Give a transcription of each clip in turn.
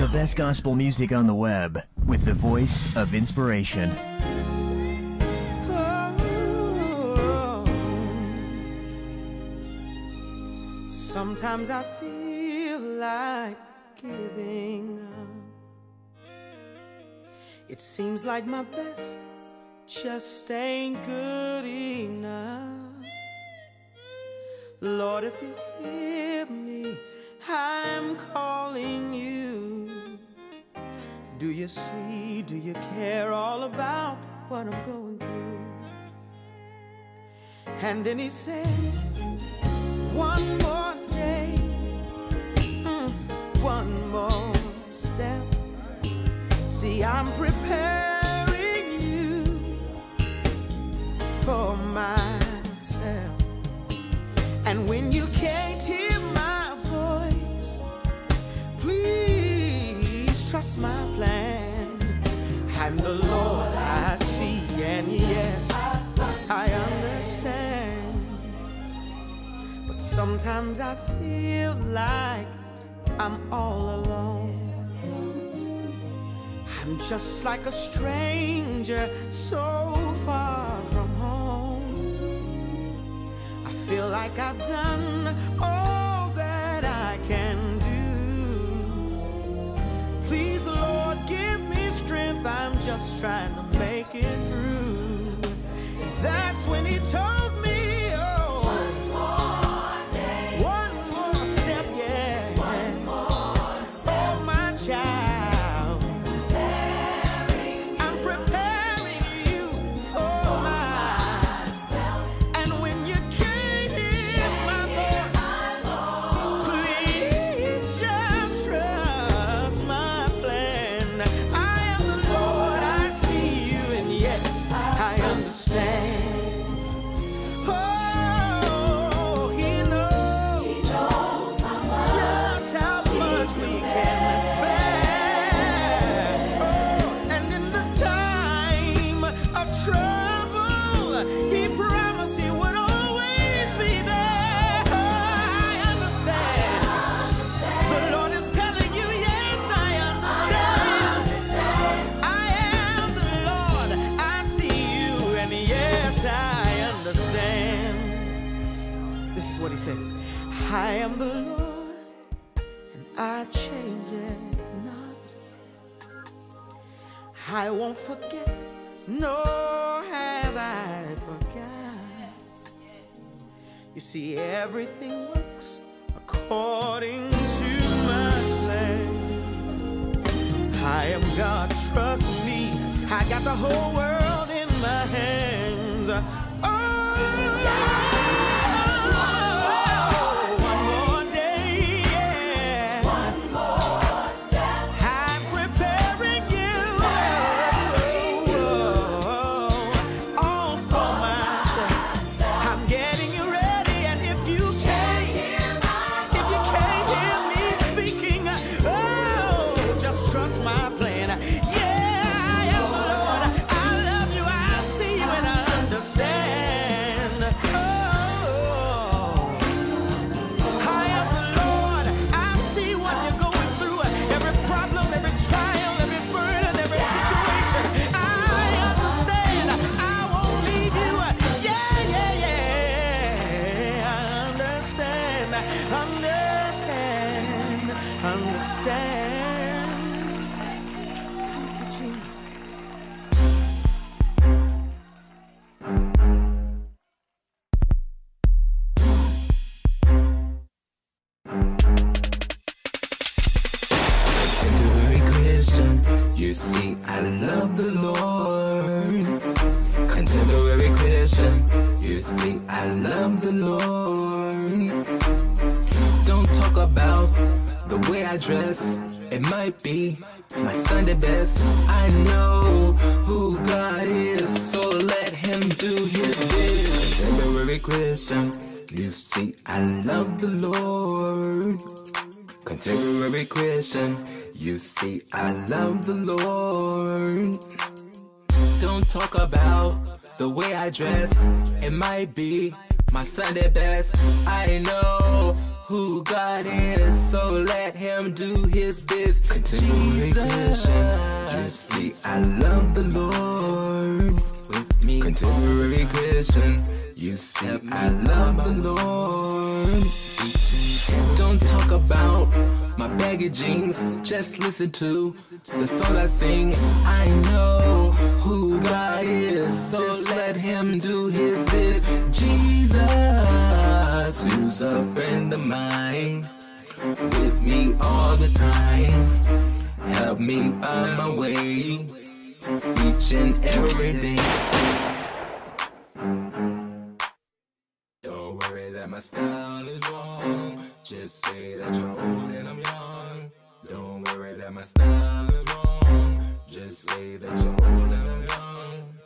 The best gospel music on the web with the voice of inspiration. Sometimes I feel like giving up. It seems like my best just ain't good enough. Lord, if you hear me, I'm calling you. Do you see, do you care all about what I'm going through? And then he said, one more day, one more step. See, I'm preparing you for myself. And when you can't hear my voice, please trust my plan. I'm the Lord I see, and yes, I understand. But sometimes I feel like I'm all alone. I'm just like a stranger so far from home. I feel like I've done all that I can do. Please, Lord, give me strength. I'm just trying to make it through. And that's when he told me, what he says. I am the Lord, and I change it not. I won't forget, nor have I forgot. You see, everything works according to my plan. I am God, trust me. I got the whole world in my hands. You see, I love the Lord. Contemporary Christian. You see, I love the Lord. Don't talk about the way I dress. It might be my Sunday best. I know who God is, so let him do his best. Contemporary Christian. You see, I love the Lord. Contemporary Christian. You see, I love the Lord. Don't talk about the way I dress. It might be my Sunday best. I know who God is, so let him do his best. Contemporary Christian, you see, I love the Lord with me. Contemporary Christian, you see, I love the Lord. Don't talk about my baggy jeans, just listen to the song I sing. I know who God is, so let him do his best. Jesus, who's a friend of mine, with me all the time, help me find my way each and every day. Don't worry that my style is wrong, just say that you're old and I'm young. Don't worry that my style is wrong, just say that you're old and I'm young.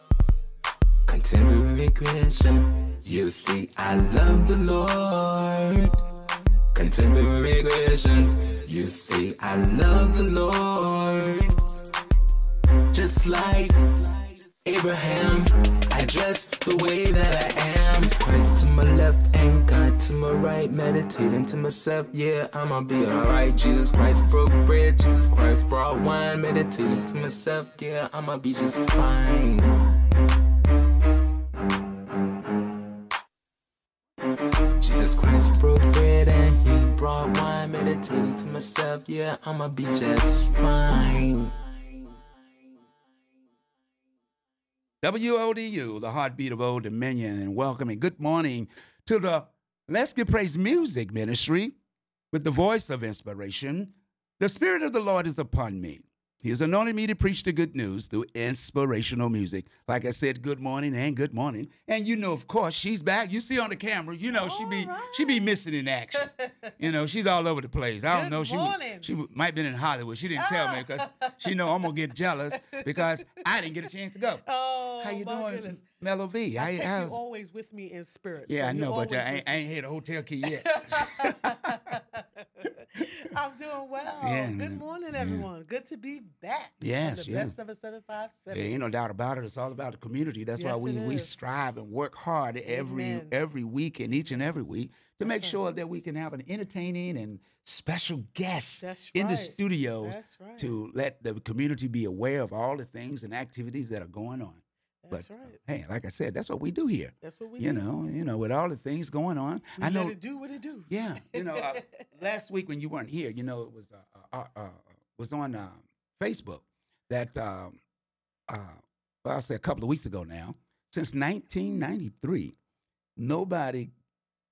Contemporary Christian, you see, I love the Lord. Contemporary Christian, you see, I love the Lord. Just like Abraham, I dress the way that I am. Jesus Christ to my left and God to my right, meditating to myself, yeah, I'ma be alright. Jesus Christ broke bread, Jesus Christ brought wine, meditating to myself, yeah, I'ma be just fine. Jesus Christ broke bread and he brought wine, meditating to myself, yeah, I'ma be just fine. WODU, the heartbeat of Old Dominion, and welcome and good morning to the Let's Give Praise Music Ministry with the voice of inspiration. The Spirit of the Lord is upon me. He has anointed me to preach the good news through inspirational music. Like I said, good morning and good morning. And you know, of course, she's back. You see on the camera, you know, she be missing in action. You know, she's all over the place. I don't know. She might have been in Hollywood. She didn't tell me because she know I'm going to get jealous because I didn't get a chance to go. Oh, how you doing, goodness. Melovee? I take you always with me in spirit. Yeah, so I know, but I ain't hit a hotel key yet. I'm doing well. Yeah, good morning, everyone. Good to be back. Yes, the best of a 757. Yeah, ain't no doubt about it. It's all about the community. That's why we strive and work hard every week and each and every week to make sure that we can have an entertaining and special guest in the studios to let the community be aware of all the things and activities that are going on. That's but, right. Hey, like I said, that's what we do here. That's what we do. You know, with all the things going on. I know. Let it do what it do. Yeah. You know, last week when you weren't here, you know, it was on Facebook that, well, I'll say a couple of weeks ago now, since 1993, nobody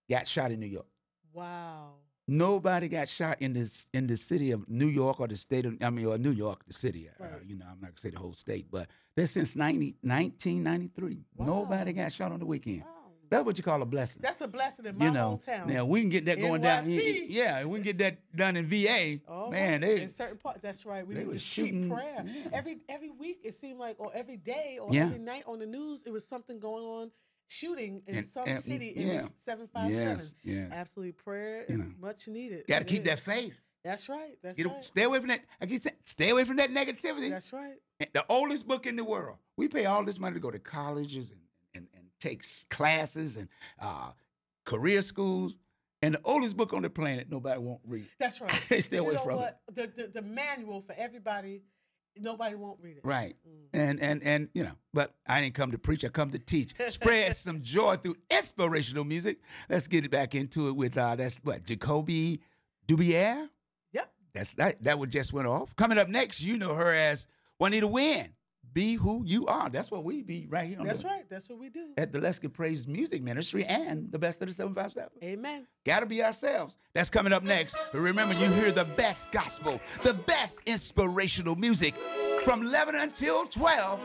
got shot in New York. Wow. Nobody got shot in the city of New York or the state of, or New York, the city. Right. You know, I'm not going to say the whole state, but that's since 1993. Wow. Nobody got shot on the weekend. Wow. That's what you call a blessing. That's a blessing in my hometown. Now, we can get that going down here. Yeah, we can get that done in VA. Oh, man, in certain parts. That's right. We need to keep prayer. Yeah. Every week, it seemed like, or every day, or every night on the news, it was something going on. Shooting in some city in 757. Yes. Absolutely, prayer is much needed. Got to keep that faith. That's right. That's right. Stay away from that. I keep saying, stay away from that negativity. That's right. The oldest book in the world. We pay all this money to go to colleges and take classes and career schools. And the oldest book on the planet, nobody won't read. That's right. They stay away from it. The manual for everybody. Nobody won't read it. Right. And you know, but I didn't come to preach, I come to teach. Spread some joy through inspirational music. Let's get it back into it with that's what, Jacoby Dubier? Yep. That one just went off. Coming up next, you know her as Juanita Wynn. Be who you are. That's what we be right here. That's right. That's what we do. At the Let's Give Praise Music Ministry and the best of the 757. Amen. Gotta be ourselves. That's coming up next. Remember, you hear the best gospel, the best inspirational music from 11 until 12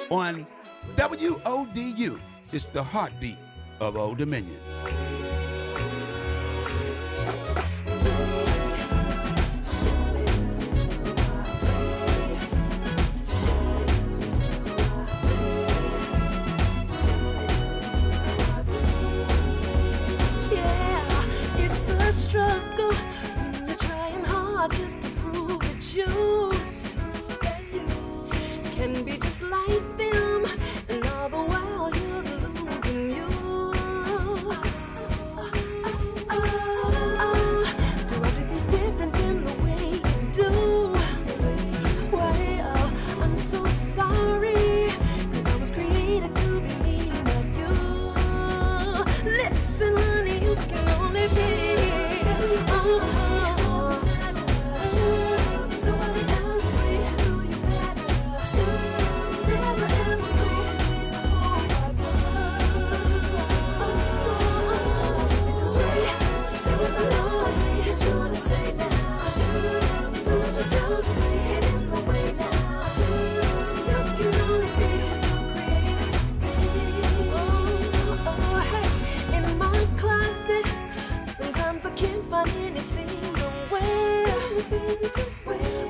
on WODU. It's the heartbeat of Old Dominion. Struggle when you're trying hard just to prove that you can be just like them, and all the while you're losing you.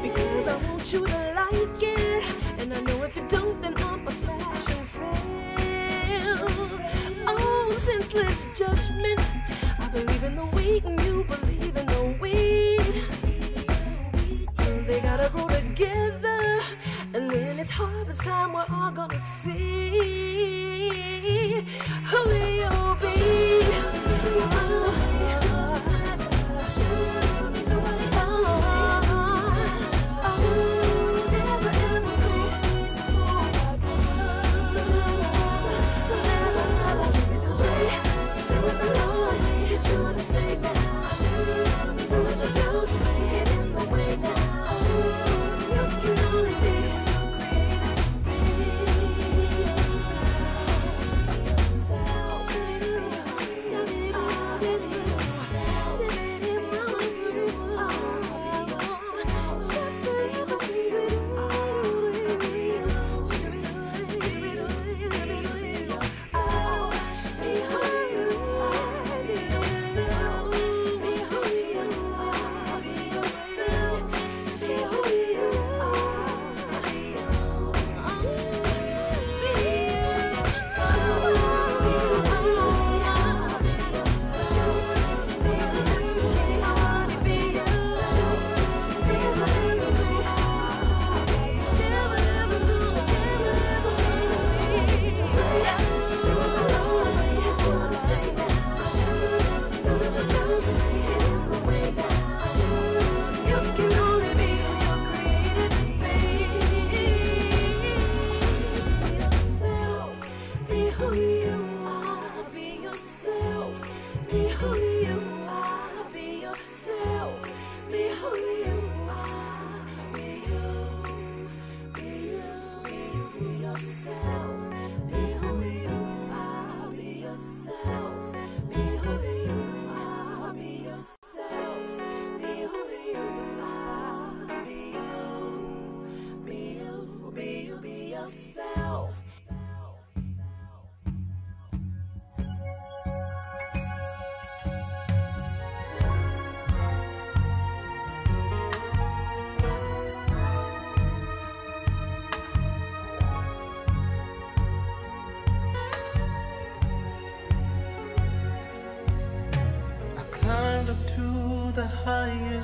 Because I want you to like it, and I know if you don't, then I'm a fashion fail. Oh, senseless judgment. I believe in the wheat, and you believe in the weed. They gotta grow together, and when it's harvest time, we're all gonna see who you'll be.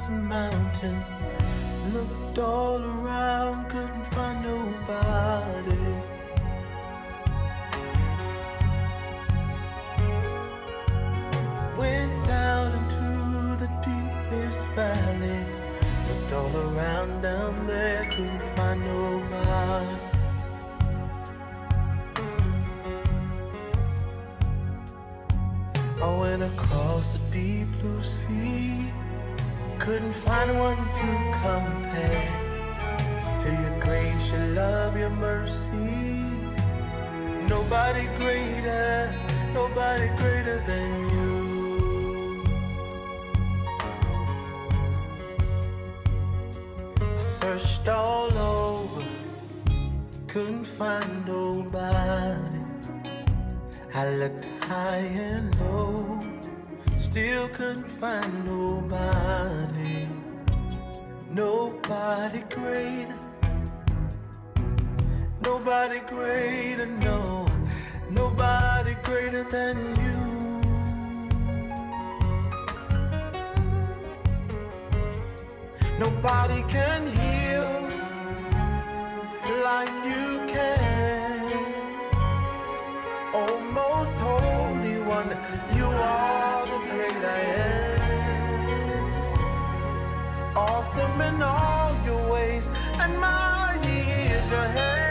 Mountain, looked all around, couldn't find nobody. Went down into the deepest valley, looked all around down there, couldn't find nobody. I went across the deep blue sea, couldn't find one to compare to your grace, your love, your mercy. Nobody greater than you. I searched all over, couldn't find nobody. I looked high and low, still couldn't find nobody. Nobody greater, no, nobody greater than you. Nobody can heal like you can. Oh, most holy one, you are the great I am. Awesome in all your ways, and mighty is your hand.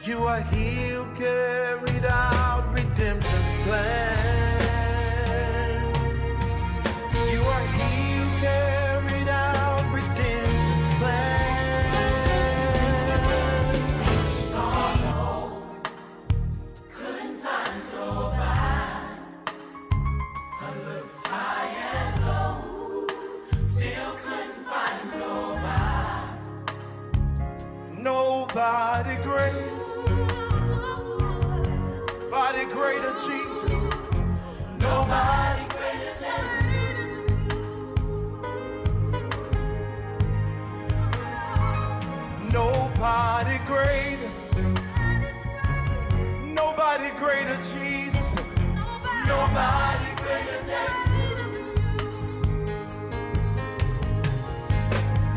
You are he who carried out redemption's plan. You are he who carried out redemption's plan. Couldn't find nobody. I looked high and low, still couldn't find nobody. Nobody great, nobody greater, Jesus. Nobody greater than you. greater. Nobody greater, Jesus. Nobody greater than you.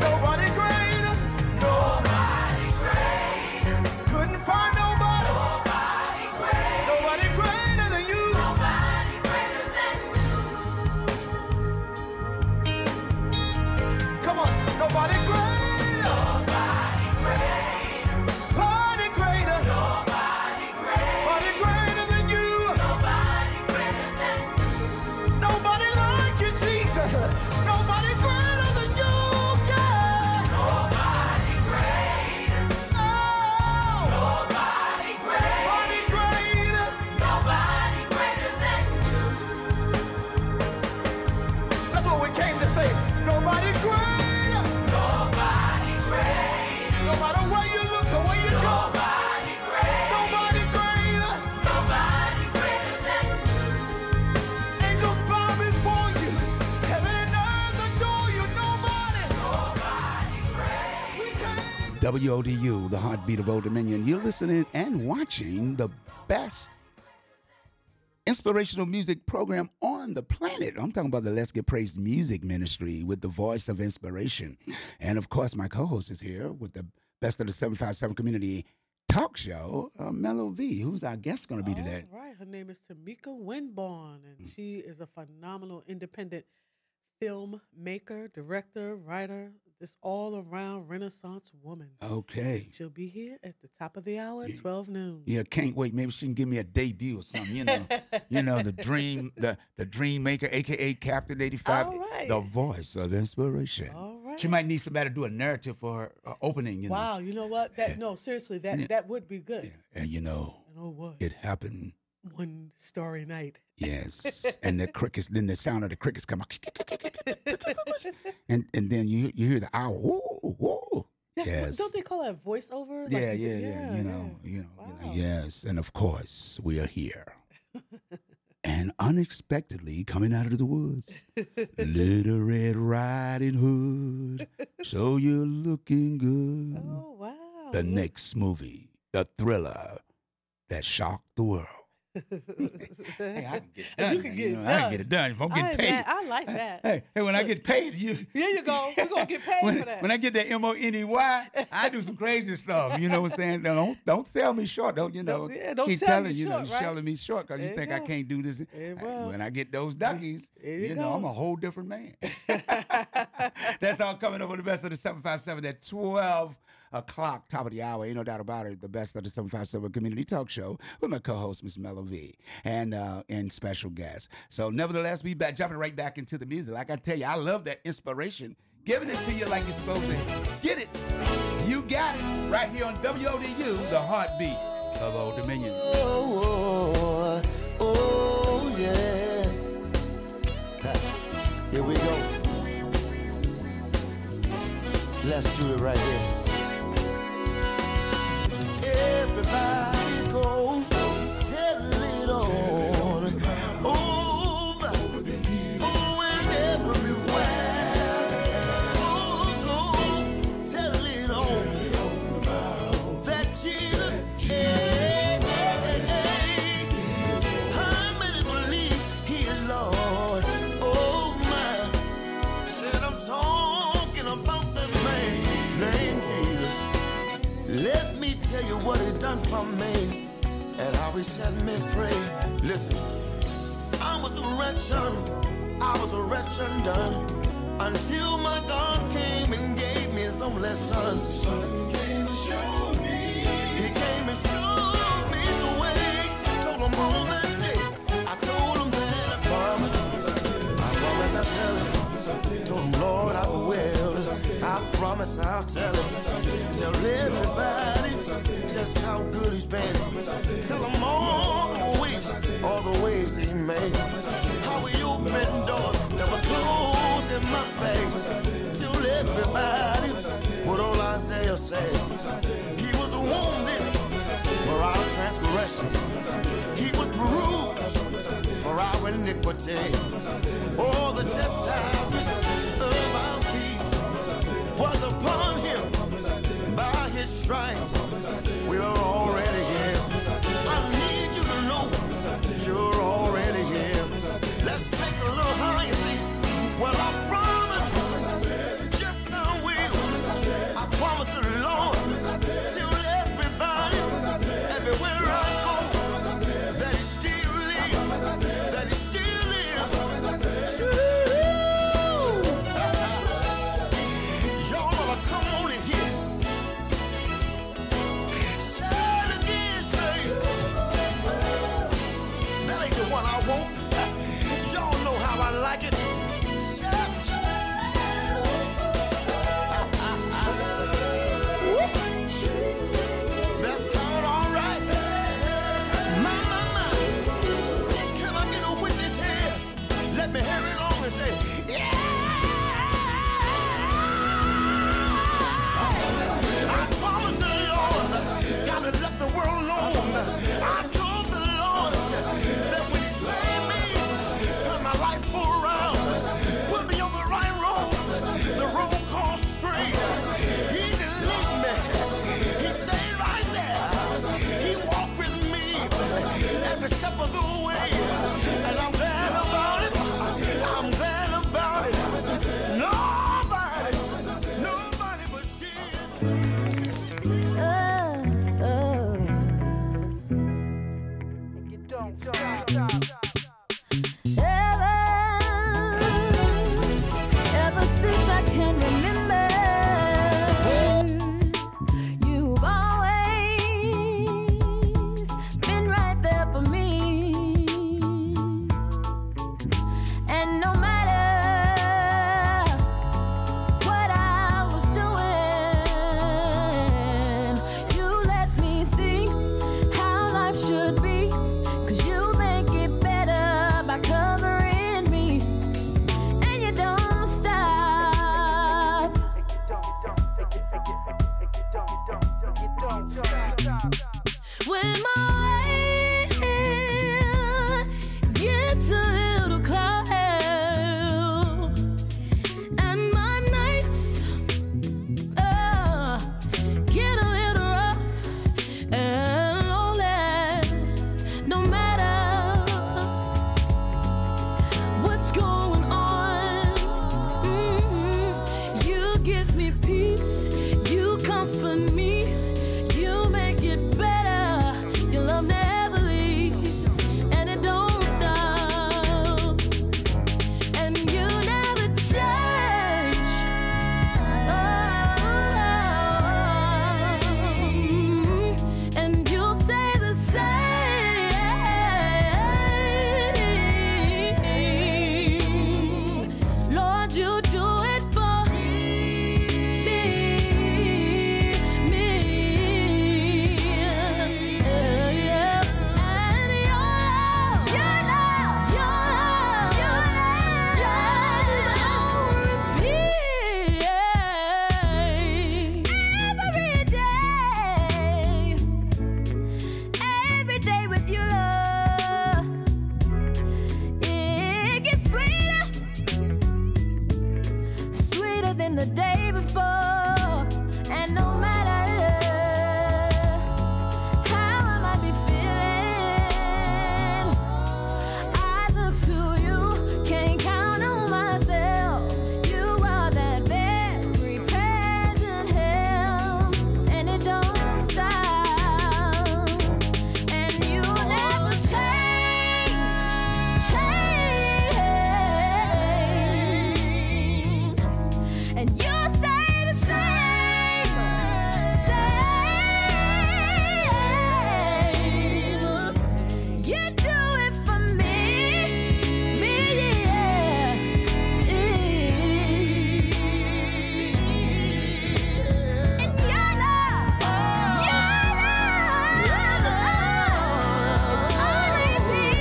Nobody greater. Nobody greater. Couldn't find nobody. Nobody greater. Nobody greater than you. Nobody greater than you. Come on, nobody greater. Nobody greater. Nobody greater. Nobody greater. Nobody greater than you. Nobody greater than you. Nobody like you, Jesus. Nobody greater than you. Yeah. Nobody greater. Oh. Nobody greater. Nobody greater. Nobody greater than you. That's what we came to say. Nobody greater. Nobody greater. No matter where you look or where you go. Nobody greater. Nobody greater. Nobody greater than you. Angels bow before you. Heaven and earth adore you. Nobody. Nobody greater. We came. WODU, the heartbeat of Old Dominion. You're listening and watching the best inspirational music program on the planet. I'm talking about the Let's Get Praised Music Ministry with the voice of inspiration. And of course, my co-host is here with the best of the 757 community talk show, Melovee. Who's our guest going to be today? All right. Her name is Tomeka Winborne, and she is a phenomenal independent filmmaker, director, writer, this all-around Renaissance woman. Okay. She'll be here at the top of the hour at 12 noon. Yeah, can't wait. Maybe she can give me a debut or something. You know, the dream, the dream maker, aka Captain 85, All right. the voice of inspiration. All right. She might need somebody to do a narrative for her opening. You know. Wow, you know what? No, seriously, that would be good. Yeah. And you know what? it happened. One starry night. Yes, and the crickets. Then the sound of the crickets come out, and then you hear the owl. Whoa, whoa. Yes. Don't they call that voiceover? Yeah. You know. Wow. Yes, and of course we are here. And unexpectedly coming out of the woods, Little Red Riding Hood. So you're looking good. Oh wow. The next movie, the thriller that shocked the world. Hey, I can get it done. You can get it done. I can get it done if I'm getting paid. I like that. Hey, when I get paid, Here you go. We're gonna get paid for that. When I get that MONEY, I do some crazy stuff. You know what I'm saying? Don't sell me short. Don't don't keep sell telling me you short, you're right? selling me short because you There think you I go. can't do this. well. When I get those duckies, There you know go. I'm a whole different man. That's all coming over the best of the 757 at 12 o'clock, top of the hour. Ain't no doubt about it. The best of the 757 community talk show with my co-host, Miss Melovee, and special guest. So nevertheless, we back jumping right back into the music. Like I tell you, I love that inspiration. Giving it to you like you're supposed to get it. You got it right here on WODU, the heartbeat of Old Dominion. Oh, yeah. Here we go. Let's do it right here. Everybody go tell it on over, and everywhere. Oh, go tell it on that Jesus, how many believe He is Lord? Oh my, said I'm talking about that man named Jesus. Let me tell you what He done for me and how He set me free. Listen, I was a wretch undone until my God came and gave me His only Son. Son came to show me. He came and showed me the way. Told Him all that day. I told Him that I promise I'll tell Him. Told Him, Lord, I will. I promise I'll tell Him. Tell everybody just how good He's been. Tell them all the ways He made. How He opened doors that was closed in my face. Tell everybody what old Isaiah said. He was wounded for our transgressions. He was bruised for our iniquity. All the chastisement of our peace was upon Him. By His stripes like it? That sound all right? My. Can I get a witness here? Let me hear it on and say, yeah! I promised the Lord, gotta let the world know. I told the Lord that when He saved me, turned my life around, put me on the right road, the road called straight. He didn't leave me, He stayed right there. He walked with me every step of the way, and I'm glad about it. I'm glad about it. Nobody but she. You don't stop. Ever since I can remember, you've always been right there for me. And no matter what I was doing, you let me see how life should be. 'Cause you make it better by covering me. And you don't stop. When my way gets a little clouded and my nights get a little rough and lonely, no matter what's going on, you give me peace, you comfort me, you make it better. Your love never leaves, and it don't stop, and you never change. And you'll stay the same. Lord, you do it for me. Every day with your love, it gets sweeter than the day before. And no matter how I might be feeling, I look to you, can't count on myself. You are that very present help, and it don't stop. And you never change. And you stay the same. You do it for me, yeah. And your love, it's always here.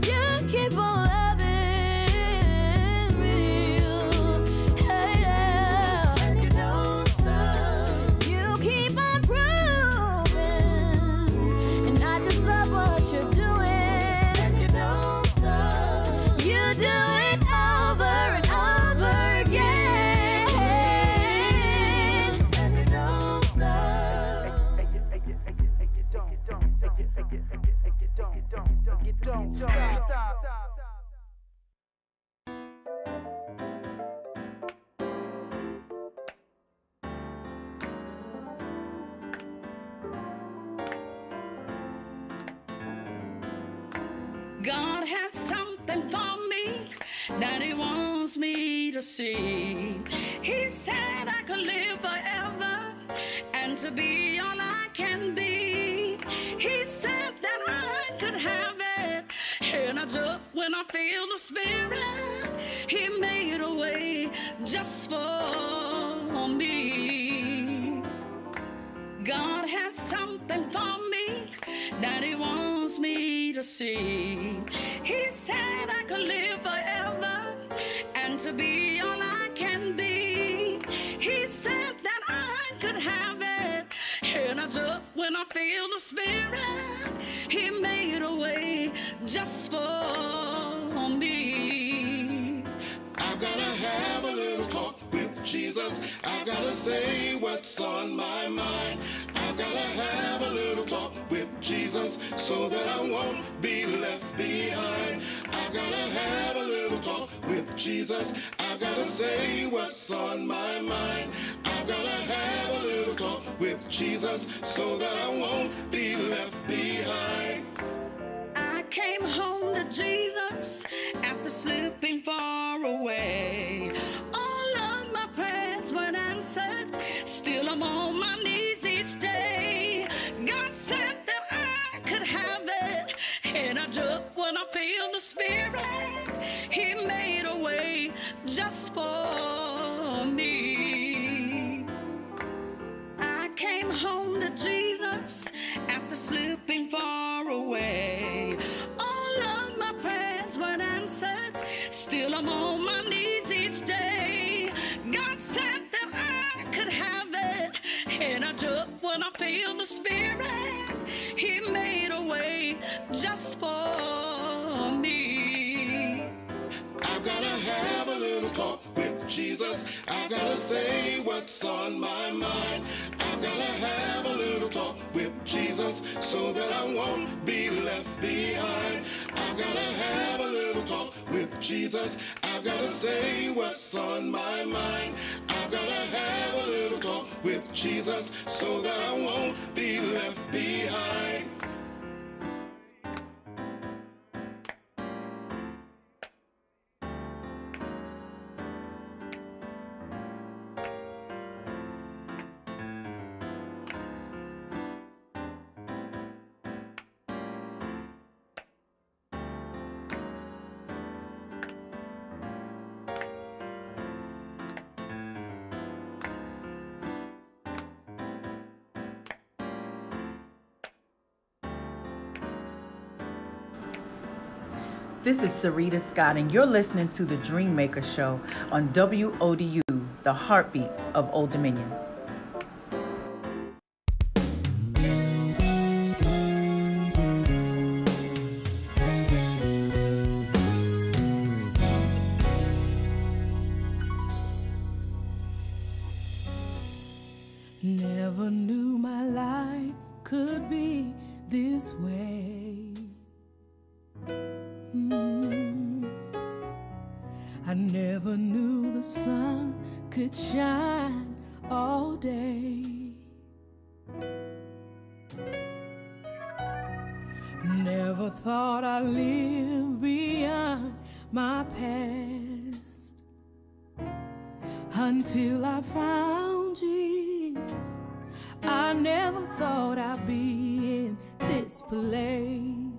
You keep on loving me, and you don't stop. You keep on proving, and I just love what you're doing. And you don't stop. You do it over and over again, and you don't stop. Don't stop. God has something for me that He wants me to see. He said I could live forever and to be all I can be. He said that I could have it And I jump when I feel the Spirit. He made a way just for me. God has something for me that He wants me to see. He said I could live forever and to be all I can be. He said that I could have it. And I jump when I feel the Spirit. He made a way just for me. I've got to have a little talk with Jesus. I've got to say what's on my mind. I've got to have a little talk with Jesus so that I won't be left behind. I've got to have a little talk with Jesus. I've got to say what's on my mind. I've got to have a little talk with Jesus so that I won't be left behind. I came home to Jesus after slipping far away. All of my prayers weren't answered. Still I'm on my knees each day. God said that I could have it. And I jump when I feel the Spirit. He made a way just for me. I came home to Jesus after slipping far away. All of my prayers weren't answered. Still I'm on my knees each day. God said that I could have it. And I jump when I feel the Spirit. He made a way just for me. I've got to have a little talk with Jesus. I've got to say what's on my mind. I've got to have a little talk with Jesus so that I won't be left behind. I've got to have a little talk with Jesus. I've got to say what's on my mind. I've got to have a little talk with Jesus so that I won't be left behind. This is Sarita Scott, and you're listening to The Dreammaker Show on WODU, the heartbeat of Old Dominion. Never knew my life could be this way. I never knew the sun could shine all day. Never thought I'd live beyond my past until I found Jesus. I never thought I'd be in this place.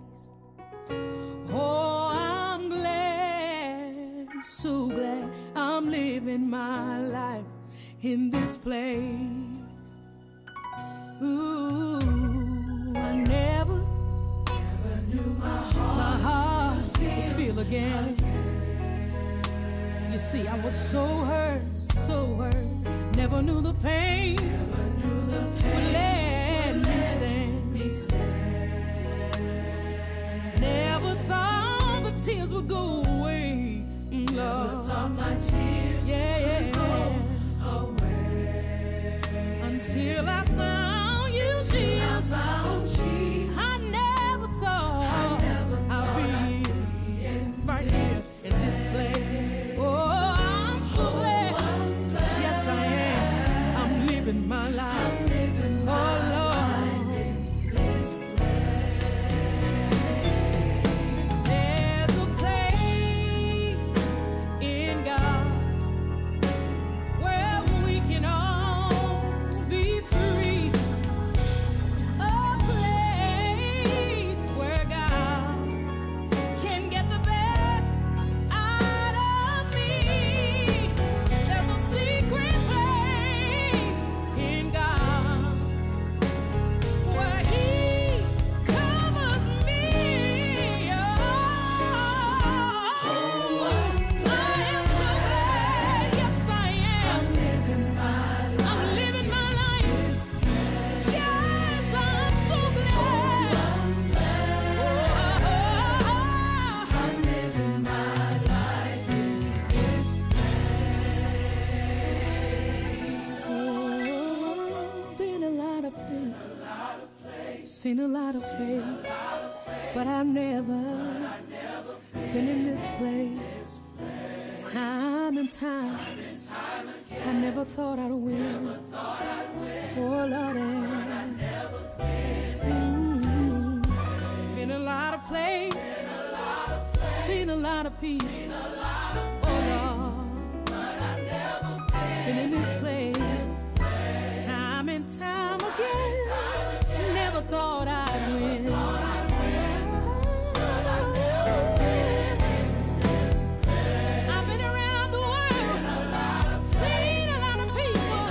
Oh, I'm glad, so glad I'm living my life in this place. Ooh, I never knew my heart would feel again. You see, I was so hurt, never knew the pain, would let me stand. Never thought the tears would go away, Lord. Never thought my tears would go away. Until I found you, Jesus. I never thought I'd be right here in this place. Oh, I'm so glad. Yes, I am. I'm living my life. Oh, Lord. Free. Seen a lot of faith, but I've never been in this place. Time and time, I never thought I'd win. Oh Lord, been a lot of places, seen a lot of people. Oh Lord, been in this place, time and time again. Never thought I'd win. I've been around the world, seen a lot of people,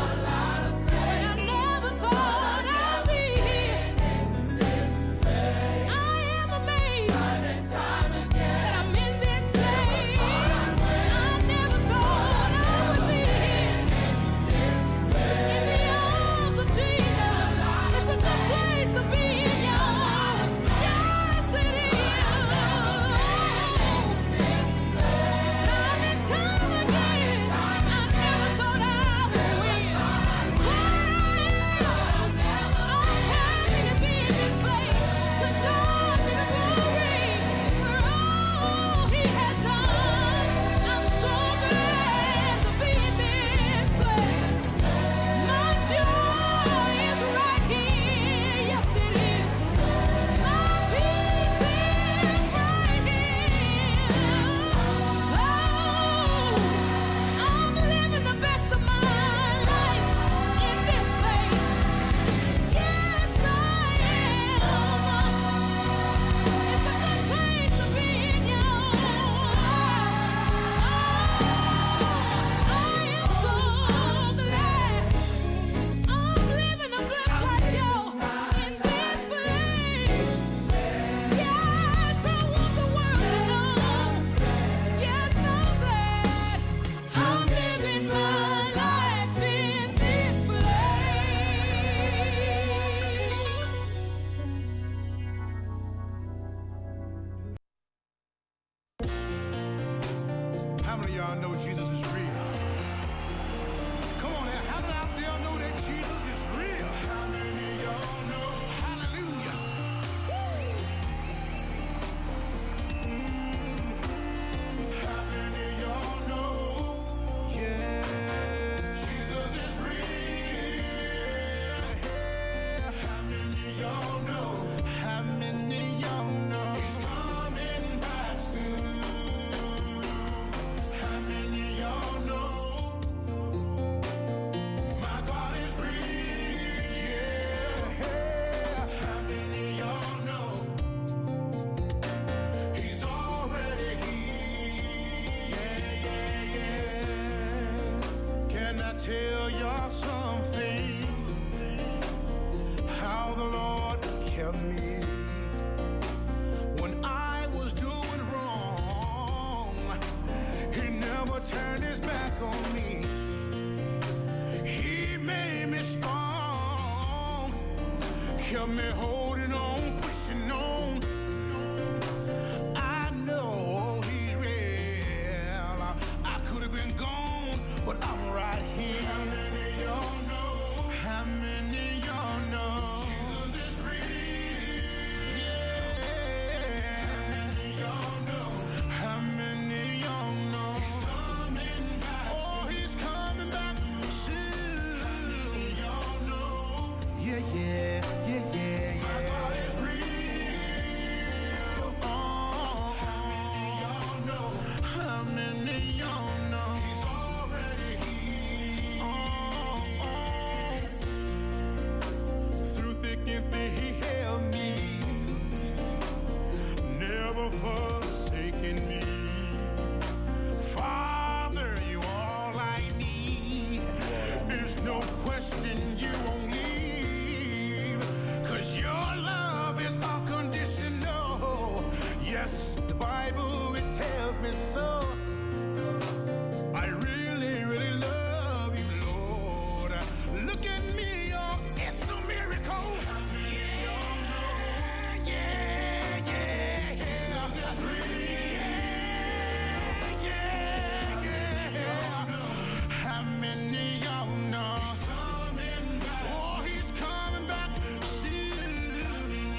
but I never thought I'd be here. I am amazed that I'm in this place. I never thought I would be here. In the arms of Jesus, it's a good place to be in, y'all. Yes, it is. Time and time again, I never thought I would win. I'm happy to be in this place. To God be the glory for all He has done. I'm so glad to be in this place. My joy is right here. Yes, it is. My peace is right here. Oh, I'm living the best of my life in this place. Yes, I am. It's a good place to be in, y'all. I am so glad I'm living a blessed life, y'all, in this place. Yes, I want the world to know. Yes, I'm glad I'm living my life in this How many of y'all know Jesus is real? Come on now, how many out there know that Jesus is real? How many of y'all know? Hallelujah. How many of y'all know? Yeah, Jesus is real. How many of y'all know? How many of y'all know? He's coming back soon. How many of y'all know? My God is real. Yeah. How many of y'all know? He's already here. Yeah. Can I tell y'all something? How the Lord kept me when I was doing wrong. He never turned his back on me. He made me strong, kept me holding on, pushing on. I know he's real. I could have been gone, but I'm right here. How many of y'all know? How many of y'all know? Jesus is real. Yeah. How many of y'all know? How many of y'all know? He's coming back. Oh, he's coming back soon. How many of y'all know? Yeah. My God is real. Oh, how many of y'all know? How many of y'all know? He's already here. Through thick and thin, he held me, never forsaken me. Father, you all I need. There's no question you won't leave, 'cause your love is unconditional. Yes, the Bible, it tells me so. I really, really love you, Lord. Look at me, oh, it's a miracle. Yeah. Jesus is real. Yeah. How many of y'all know? He's coming back. Oh, he's coming back soon.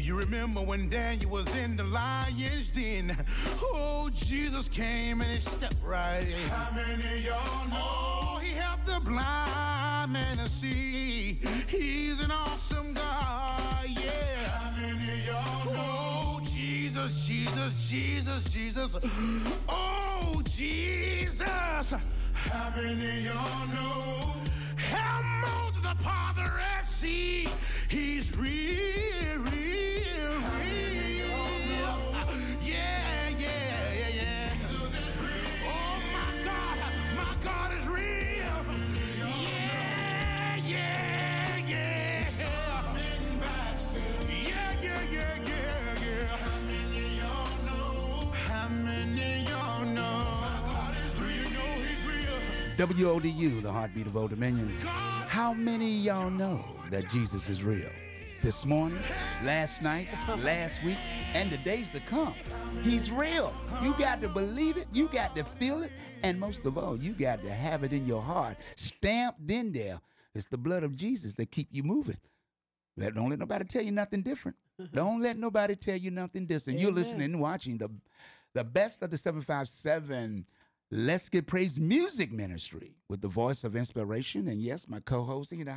you remember when Daniel was in the lion's den? Oh, Jesus came and he stepped right in. How many of y'all know? Oh, he helped the blind man to see. He's an awesome God, yeah. How many of y'all know? Jesus, Jesus, Jesus, Jesus. Oh, Jesus. How many of y'all know? How Moses the part the Red Sea? He's real, real, real. Yeah, yeah, yeah, yeah. Jesus is real. Oh, my God is real. Yeah, yeah, yeah. He's coming back soon. Yeah, yeah, yeah, yeah, yeah. How many of y'all know? How many of y'all know? My God is real. You know he's real. WODU, the heartbeat of Old Dominion. How many of y'all know that Jesus is real? This morning, last night, last week, and the days to come. He's real. You got to believe it. You got to feel it. And most of all, you got to have it in your heart. Stamped in there. It's the blood of Jesus that keep you moving. Don't let nobody tell you nothing different. Don't let nobody tell you nothing different. You're listening and watching the best of the 757 Let's Get Praise Music Ministry with the voice of inspiration. And yes, my co-host, you know,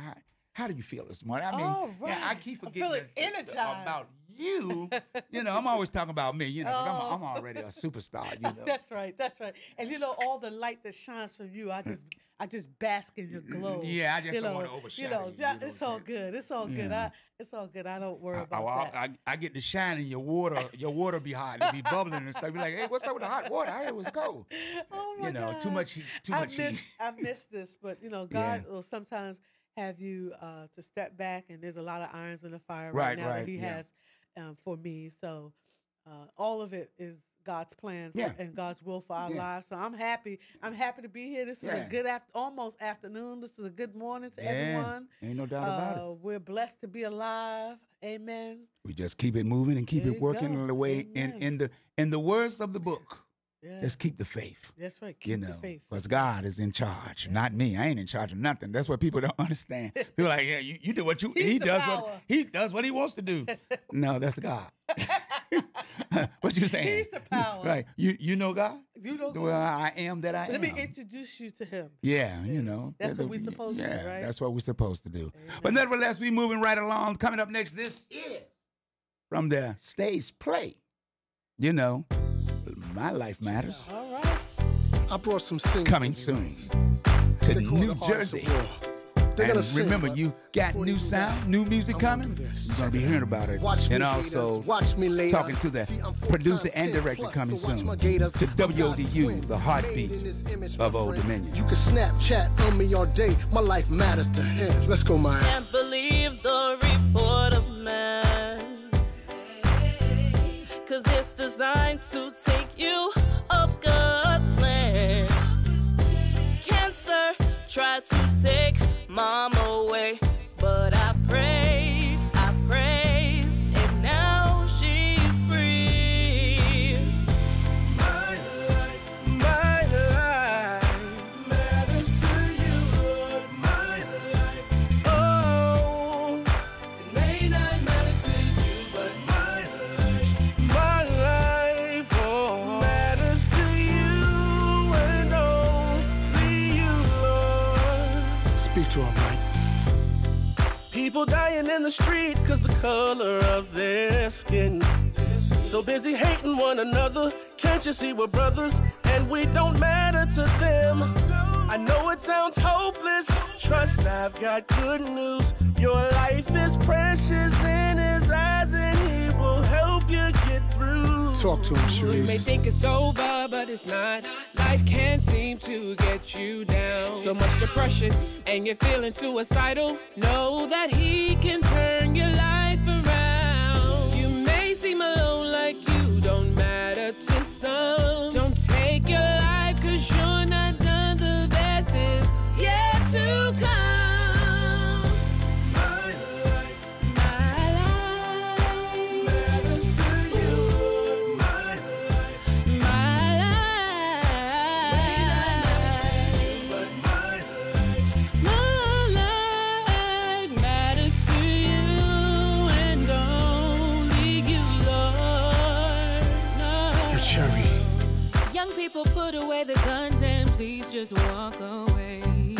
how do you feel this morning? I mean, yeah, I keep forgetting about you. You know, I'm always talking about me. You know, I'm already a superstar. You know, that's right, that's right. And you know, all the light that shines from you, I just bask in your glow. Yeah, I just don't want to overshadow you. It's all good. It's all good. It's all good. I don't worry about that. I get to shine in your water. Your water be hot. It be bubbling and stuff. Be like, hey, what's up with the hot water? I hear it was cold. Oh my God. Too much heat. I miss this, but you know, God will sometimes have you to step back, and there's a lot of irons in the fire right now that He has for me. So all of it is God's plan and God's will for our lives. So I'm happy. I'm happy to be here. This is a good almost afternoon. This is a good morning to everyone. Ain't no doubt about it. We're blessed to be alive. Amen. We just keep it moving and keep it working the way in the words of the book. Yeah. Just keep the faith. That's right. Keep the faith. Because God is in charge, not me. I ain't in charge of nothing. That's what people don't understand. People are like, yeah, you do what he does what he wants to do. No, that's God. What you saying? He's the power. Right. You know God? You know God? Well, I am that I am. Let me introduce you to Him. Yeah, you know. That's what we're supposed to do, right? That's what we're supposed to do. Amen. But nevertheless, we're moving right along. Coming up next, this is from the stage play. You know, My Life Matters. All right. I brought some singers. Coming soon to New Jersey. And remember, you got new sound, new music coming. You're going to be hearing about it. And also talking to the producer and director coming soon to WODU, the heartbeat of Old Dominion. You can Snapchat on me all day. My life matters to him. Let's go, Maya. Can't believe the report of man, 'cause it's designed to take you off God's plan. Cancer tried to take Mom away, but I prayed, I praised, and now she's free. My life matters to you, Lord. My life, oh, it may not matter to you, but my life, oh, matters to you and only you, Lord. Speak to him, Mike. People dying in the street 'cause the color of their skin. So busy hating one another. Can't you see we're brothers and we don't matter to them? I know it sounds hopeless. Trust, I've got good news. Your life is precious in His eyes and He will help you get through. Talk to him, Sharice. You may think it's over, but it's not. Life can't seem to get you down. So much depression and you're feeling suicidal. Know that He can turn your life around. You may seem alone, like you don't matter to some. Don't take your life 'cause you're not done. The best is yet to come. people put away the guns and please just walk away.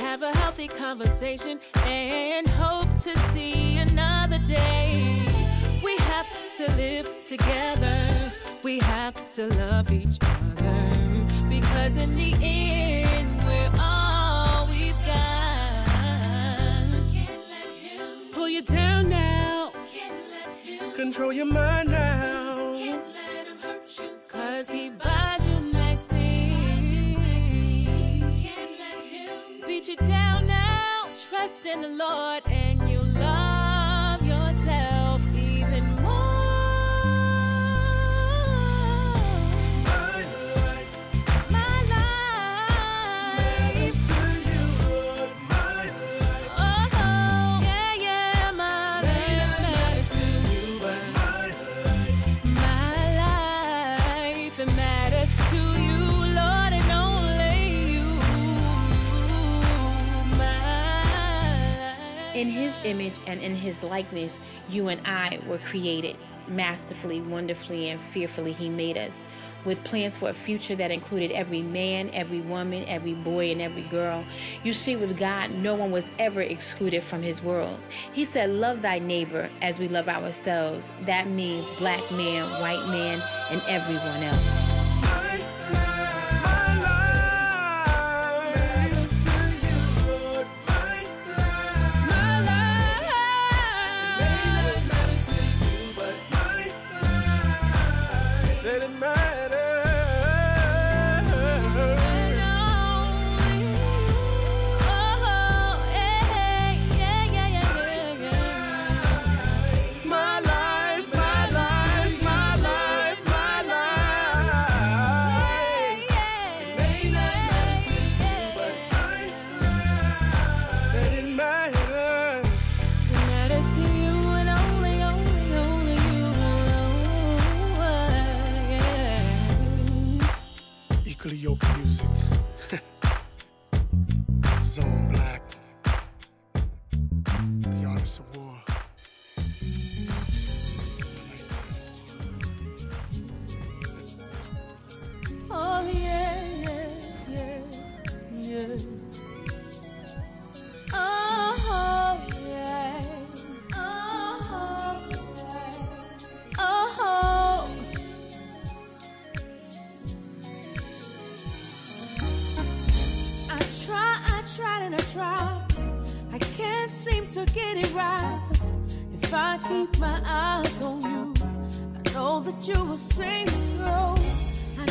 Have a healthy conversation and hope to see another day. We have to live together. We have to love each other. Because in the end, we're all we've got. Can't let him pull you down now. Can't let him control your mind now. Can't let him hurt you. Cause he buys you nice things. Can't let him beat you down now. Trust in the Lord and you love yourself even more. In his image and in his likeness, you and I were created. Masterfully, wonderfully, and fearfully he made us, with plans for a future that included every man, every woman, every boy, and every girl. You see, with God, no one was ever excluded from his world. He said, love thy neighbor as we love ourselves. That means black man, white man, and everyone else. I can't seem to get it right. If I keep my eyes on you, I know that you will see me through. I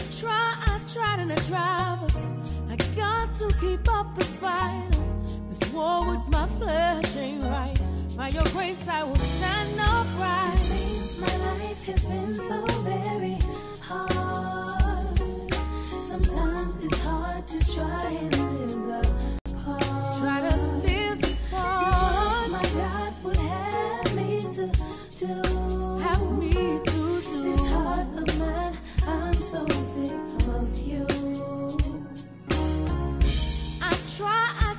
tried and I tried, but I got to keep up the fight. This war with my flesh ain't right. By your grace I will stand upright. It seems my life has been so very hard. Sometimes it's hard to try and live the part. Try to live the part. Do what my God would have me to do. Have me to do. This heart of mine, I'm so sick of you. I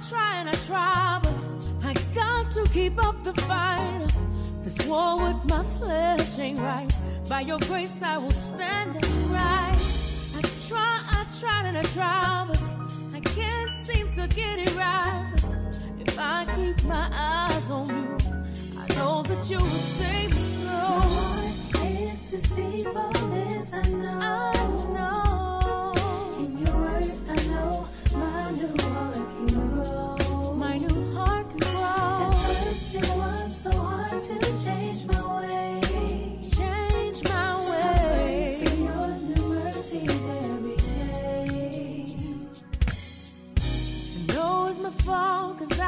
try and I try, but I got to keep up the fight. This war with my flesh ain't right. By your grace I will stand upright. I tried and I tried, but I can't seem to get it right. But if I keep my eyes on you, I know that you will save me through. My heart is deceitful, this I know. In your word I know my new heart can grow. My new heart can grow. At first it was so hard to change my way. Change my way. I pray for your new mercies every day. I know it's my fault, 'cause I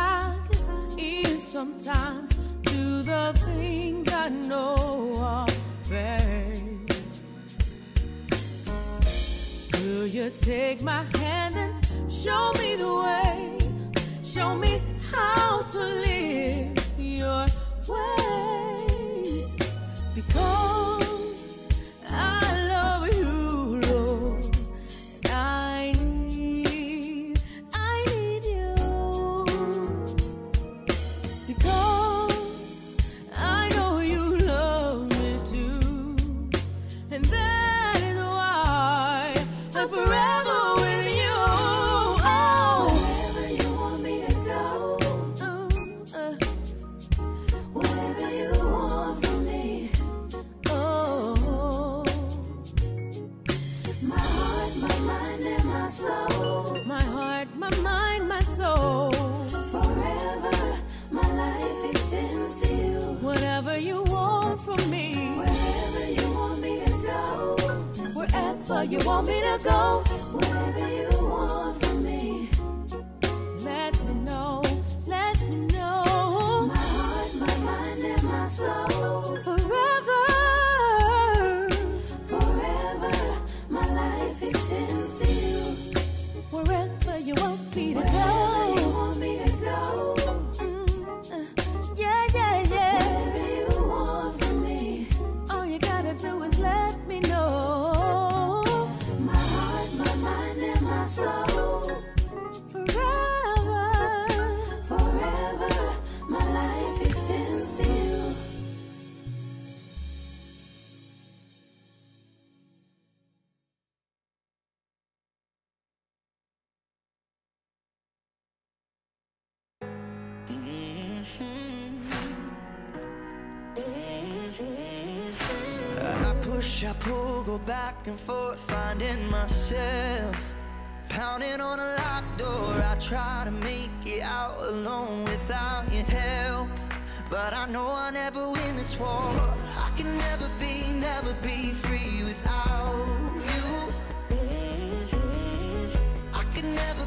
can even sometimes do the things I know are bad. Will you take my hand and show me the way? Show me how to live your way. Because I love you, Lord, and I need you. Because I know you love me too, and that is why from me. Wherever you want me to go. Wherever you want me to go. Whatever you want from me. Let me know. Let me know. My heart, my mind, and my soul. Forever. Forever. My life extends to you. Wherever you want me to Wherever go. you want me to go. Yeah, yeah, yeah. Whatever you want from me. All you gotta do is let me know. My heart, my mind, and my soul. Forever. Forever. My life extends to you. I push, I pull, go back and forth, finding myself pounding on a locked door. I try to make it out alone without your help, but I know I'll never win this war. I can never be free without you. I can never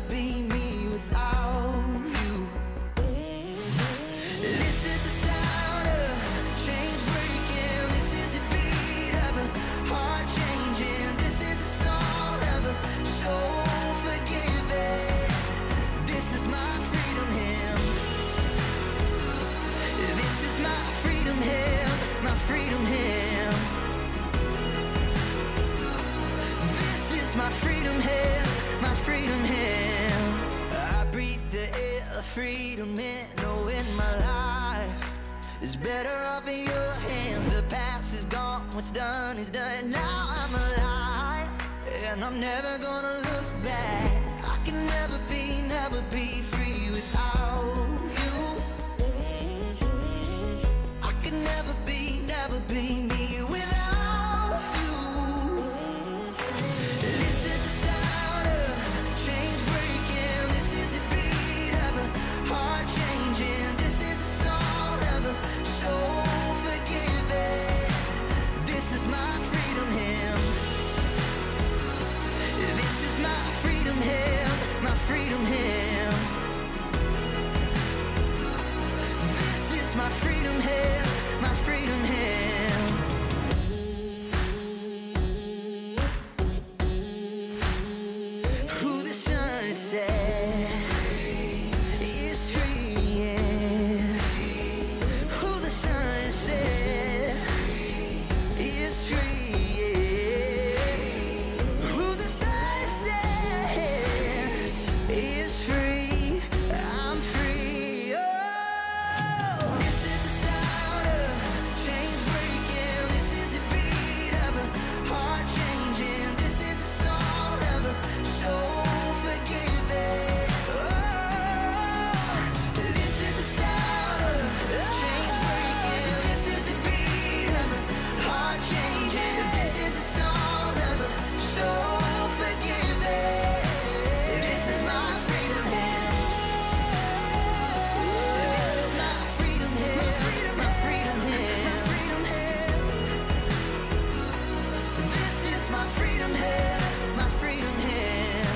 be me without you. This is the sound of chains breaking. This is the beat of a heart changing. This is a song of a soul forgiven. This is my freedom hymn. This is my freedom hymn. My freedom hymn. This is my freedom hymn. My freedom hymn. I breathe the air of freedom in, knowing my life is better off in your hands. The past is gone, what's done is done. Now I'm alive, and I'm never gonna look back. I can never be free without you. I can never be me without you. This is the sound of chains breaking. This is the beat of a heart changing. This is a song of a soul forgiven. This is my freedom hymn. This is my freedom hymn. My freedom hymn. This is my freedom hymn. My freedom hymn. Who the sun sets is free, yeah. Who the sun sets is free, yeah. Who the sun sets is free. I'm free. Oh, this is the sound of chains breaking. This is the beat of a heart changing. This is a song of a soul forgiven. Oh, this is the sound of chains breaking. This is the beat of a heart changing. This is a song of a soul forgiven. This is my freedom hymn. This is my freedom hymn. My freedom hymn. My freedom hymn. This is my freedom hymn. My freedom hymn.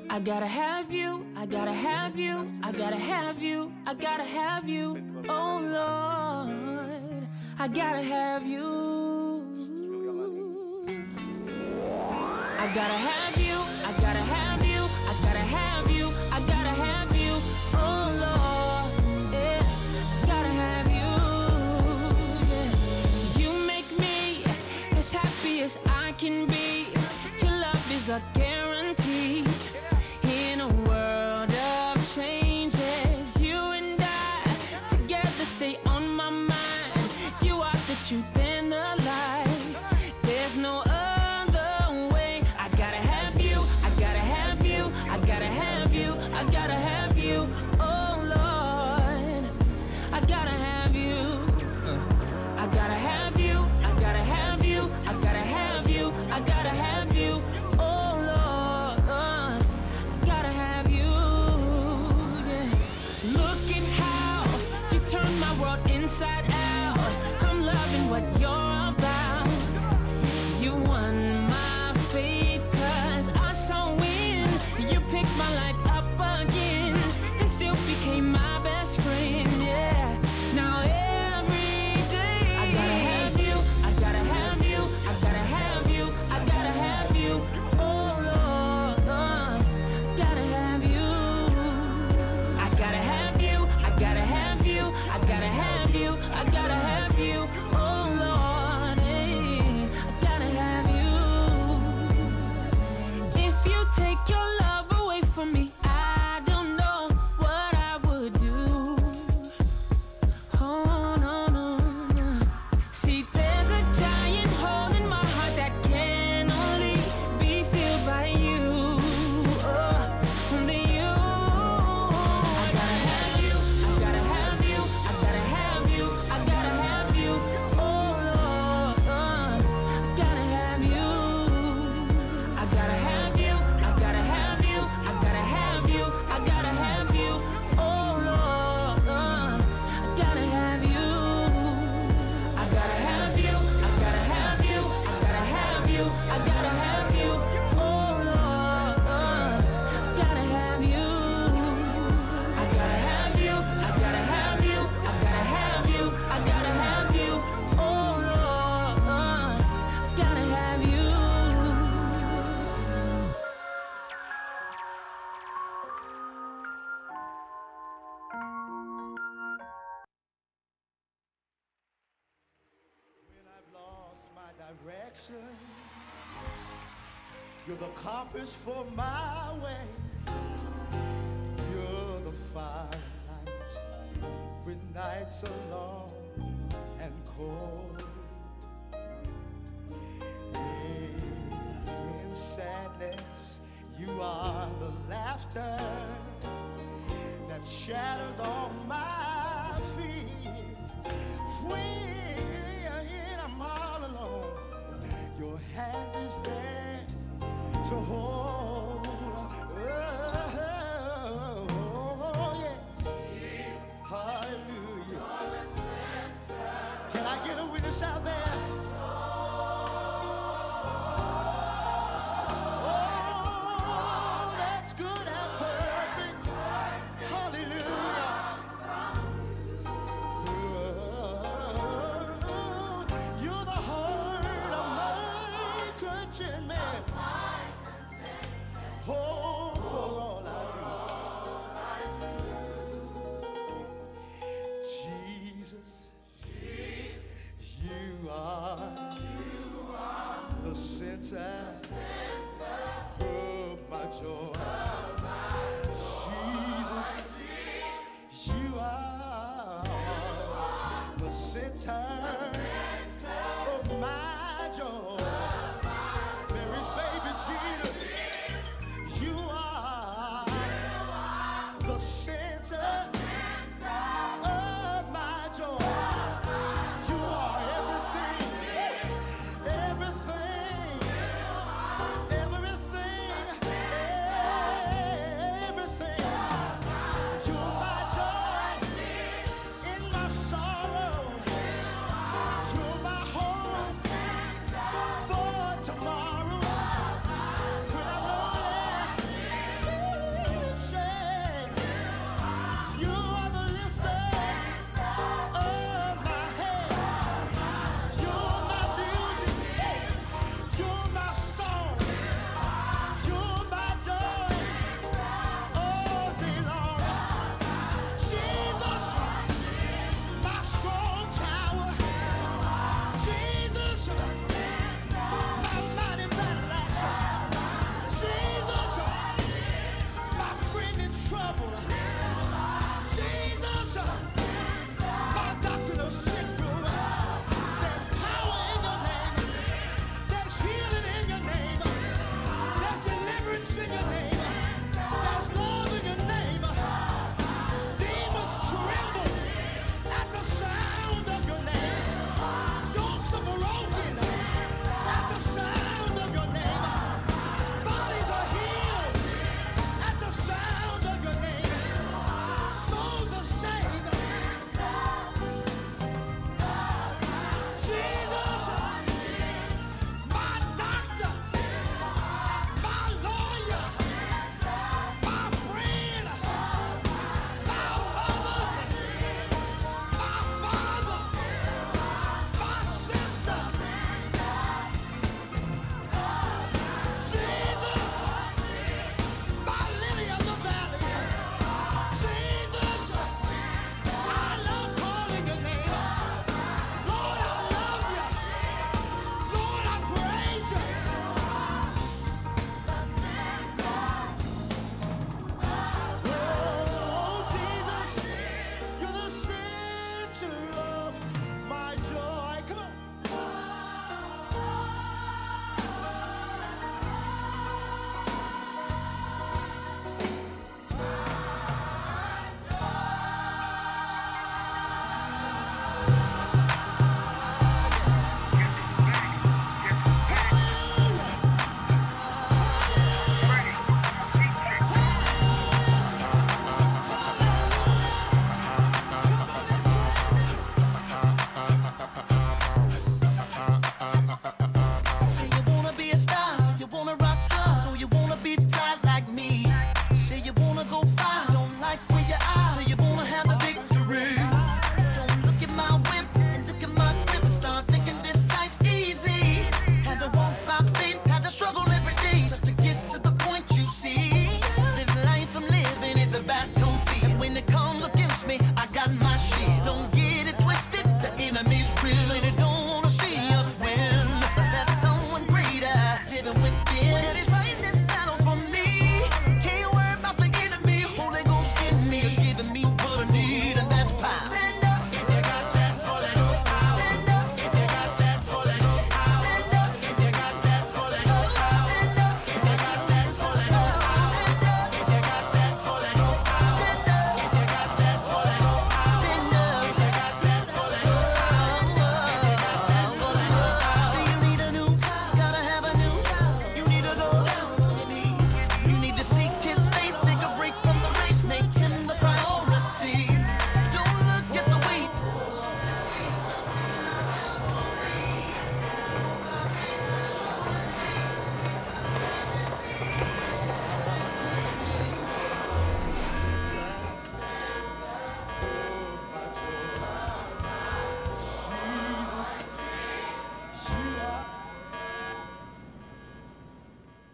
I gotta have you, I gotta have you, I gotta have you, I gotta have you, oh Lord, I gotta have you. I gotta have you, I gotta have you, I gotta have you, I gotta have you, oh Lord, yeah, gotta have you, yeah. So you make me as happy as I can be. Your love is a guarantee. In a world of changes, you and I together stay on my mind. You are the truth and the life. There's no other way. I gotta have you, I gotta have you, I gotta have you, I gotta have you, oh Lord, I gotta have you. I gotta have you, I gotta have you, I gotta have you, I gotta have you, direction. You're the compass for my way. You're the firelight when nights are long and cold. In sadness, you are the laughter that shatters all my fears. When I'm all alone, your hand is there to hold. Oh, yeah. Hallelujah. Can I get a witness out there? Of my joy. Jesus, you are the center of my joy. Mary's baby Jesus, you are the center of my joy. You are everything, everything.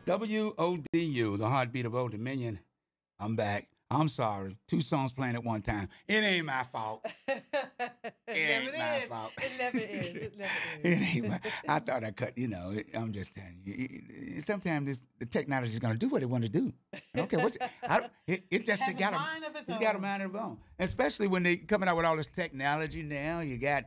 WODU, the heartbeat of Old Dominion. I'm back. I'm sorry. 2 songs playing at one time. It ain't my fault. It ain't my fault. It never is. It never is. It ain't my, I thought I cut, I'm just telling you. Sometimes the technology is going to do what it want to do. Okay, it just has got a mind of its it's own. got a mind of its own. Especially when they coming out with all this technology now. You got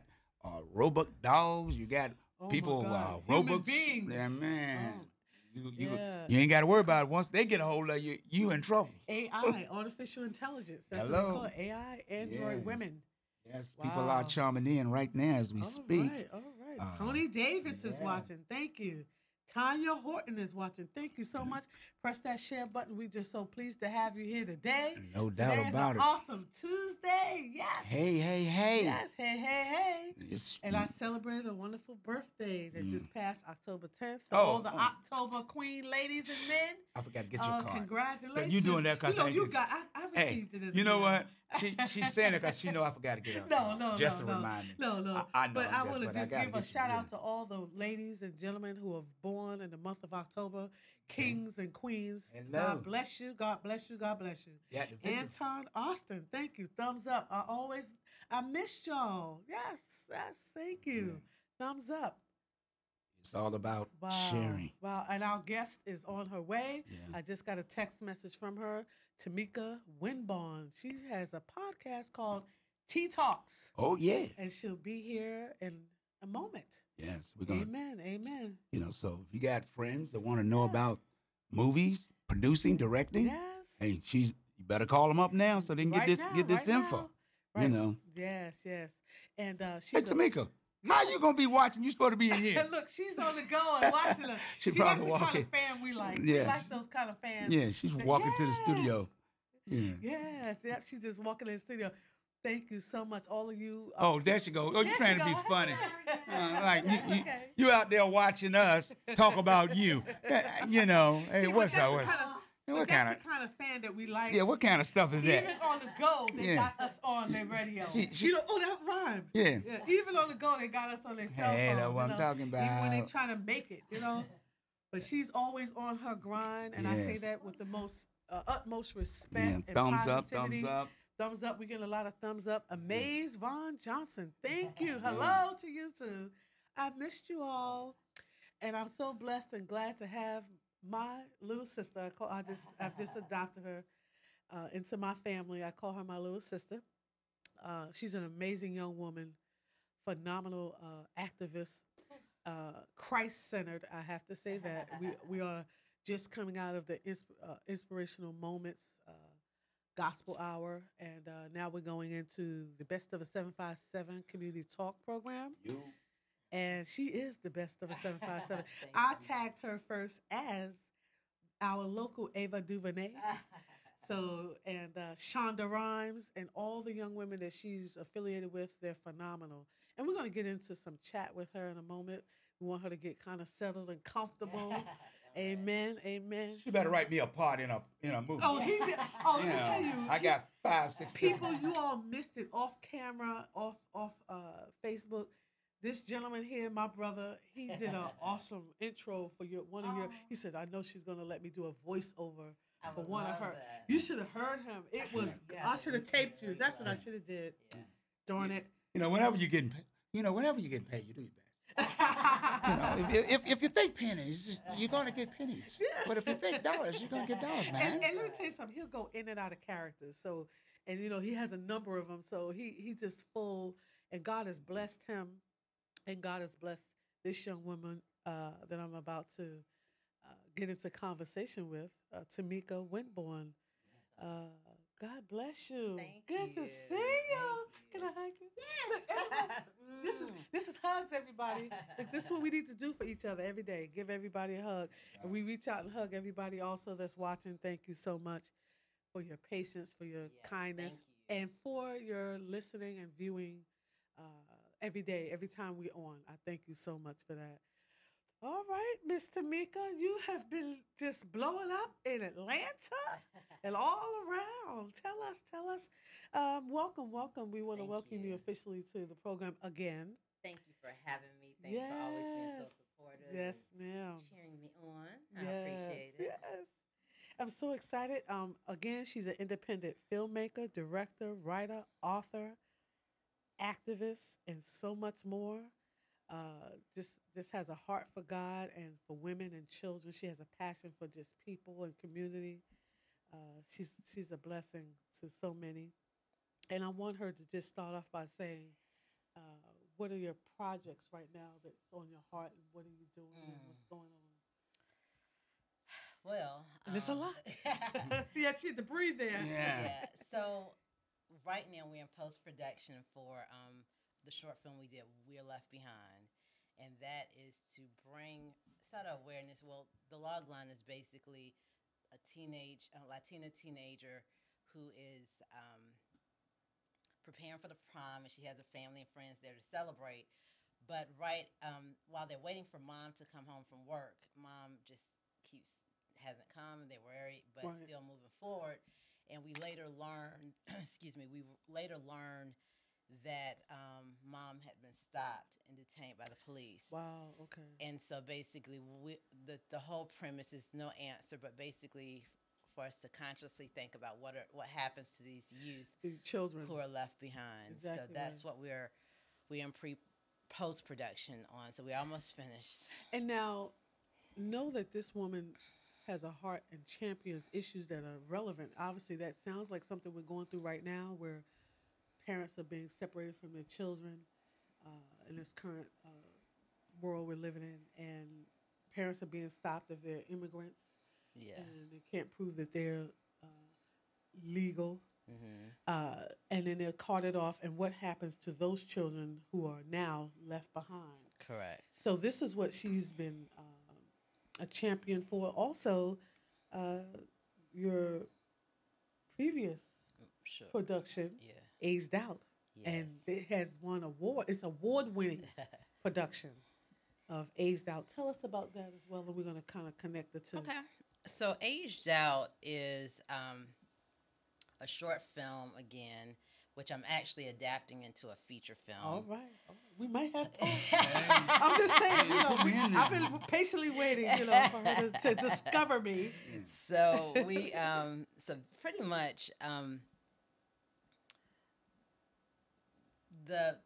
robot dogs. You got people, Human robots. beings. Yeah, man. Oh. You ain't got to worry about it. Once they get a hold of you, you in trouble. AI, artificial intelligence. That's what we call it. AI, Android women. Yes, people are chiming in right now as we speak. All right. Tony Davis is watching. Thank you. Tanya Horton is watching. Thank you so much. Press that share button. We just so pleased to have you here today. No doubt Today about is it. an awesome Tuesday. Yes. Hey. Yes. Hey. It's, And I celebrated a wonderful birthday that just passed October 10th. For Oh, all the October Queen ladies and men. I forgot to get your card. Congratulations. You doing that because I received it in the you know mail. what? She's saying it because she know I forgot to get her. No. Just to remind me. No. I know. But I want to just gotta give a shout out to all the ladies and gentlemen who are born in the month of October, kings and queens. Hello. God bless you. God bless you. God bless you. Yeah, Anton Austin, thank you. Thumbs up. I missed y'all. Yes. Thank you. Thumbs up. It's all about sharing. Wow. And our guest is on her way. Yeah. I just got a text message from her, Tomeka Winborne. She has a podcast called Tea Talks. Oh, yeah. And she'll be here in a moment. Yes, we're going to. Amen. So if you got friends that want to know about movies, producing, directing, hey, you better call them up now so they can get this info. Right. Yes. And Hey, Tomeka, how you going to be watching? You supposed to be in here. Look, she's on the go and watching us. She That's probably the walking. kind of fan we like. Yeah. We like those kind of fans. Yeah, she's walking to the studio. Yeah. Yes. Yep, she's just walking in the studio. Thank you so much, all of you. Oh, there she go. Oh, you're trying to be funny. Like you out there watching us talk about you. Hey, what's up? What kind of fan that we like? Yeah, what kind of stuff is that? Even on the go, they got us on their radio. That rhymed. Yeah. Even on the go, they got us on their cell phone. Hey, that's what I'm talking about. Even when they trying to make it, But she's always on her grind, and I say that with the most utmost respect and positivity. Thumbs up. Thumbs up. We're getting a lot of thumbs up. Amaze Vaughn Johnson. Thank you. Hello to you too. I missed you all. And I'm so blessed and glad to have my little sister. I've just adopted her into my family. I call her my little sister. She's an amazing young woman, phenomenal activist, Christ-centered. I have to say that. We are just coming out of the Inspirational Moments Gospel Hour, and now we're going into the Best of a 757 Community Talk program. And she is the best of a 757. I tagged her first as our local Ava DuVernay. And Shonda Rhimes and all the young women that she's affiliated with, they're phenomenal. And we're going to get into some chat with her in a moment. We want her to get kind of settled and comfortable. Amen. She better write me a part in a movie. Oh, he did. Oh, let me tell you. I got 5-6 people. You all missed it off camera, off Facebook. This gentleman here, my brother, he did an awesome intro for one of your. He said, "I know she's gonna let me do a voiceover for one of her." That. You should have heard him. It was. I should have taped you. That's what I should have did. Yeah. Darn it. Whenever you're getting paid, you do your best. If you think pennies, you're gonna get pennies. Yeah. But if you think dollars, you're gonna get dollars, man. And let me tell you something. He'll go in and out of characters. So, and he has a number of them. So he's just full. And God has blessed him, and God has blessed this young woman that I'm about to get into conversation with, Tomeka Winborne. God bless you. Good to see you. Can I hug you? Yes. Look, this is hugs, everybody. Look, this is what we need to do for each other every day. Give everybody a hug. And we reach out and hug everybody also that's watching. Thank you so much for your patience, for your kindness, and for your listening and viewing every day, every time we're on. I thank you so much for that. All right, Miss Tomeka, you have been just blowing up in Atlanta and all around. Tell us. Welcome. We want to welcome you officially to the program again. Thank you for having me. Thanks for always being so supportive. Yes, ma'am. Cheering me on. I appreciate it. I'm so excited. Again, she's an independent filmmaker, director, writer, author, activist, and so much more. Just has a heart for God and for women and children. She has a passion for just people and community. She's a blessing to so many. And I want her to just start off by saying, what are your projects right now that's on your heart, and what are you doing, and what's going on? Well, there's a lot. See, she had to breathe there. Yeah. So right now we're in post-production for the short film we did, We're Left Behind. And that is to bring sort of awareness. Well, the log line is basically a Latina teenager who is preparing for the prom, and she has her family and friends there to celebrate. But while they're waiting for mom to come home from work, mom just hasn't come, and they're worried, but still moving forward. And we later learned, that mom had been stopped and detained by the police. Wow, okay. And so basically, the whole premise is no answer, but basically for us to consciously think about what happens to these youth, children who are left behind. Exactly so that's what we're in post-production on. So we're almost finished. And now, know that this woman has a heart and champions issues that are relevant. Obviously, that sounds like something we're going through right now, where parents are being separated from their children in this current world we're living in, and parents are being stopped if they're immigrants, and they can't prove that they're legal, and then they're carted off. And what happens to those children who are now left behind? Correct. So this is what she's been a champion for. Also, your previous production, Aged Out, and it has won award. It's award-winning production of Aged Out. Tell us about that as well, and we're going to kind of connect the two. Okay. So Aged Out is a short film, again, which I'm actually adapting into a feature film. All right. We might have I'm just saying, I've been patiently waiting, for her to discover me. So so pretty much, the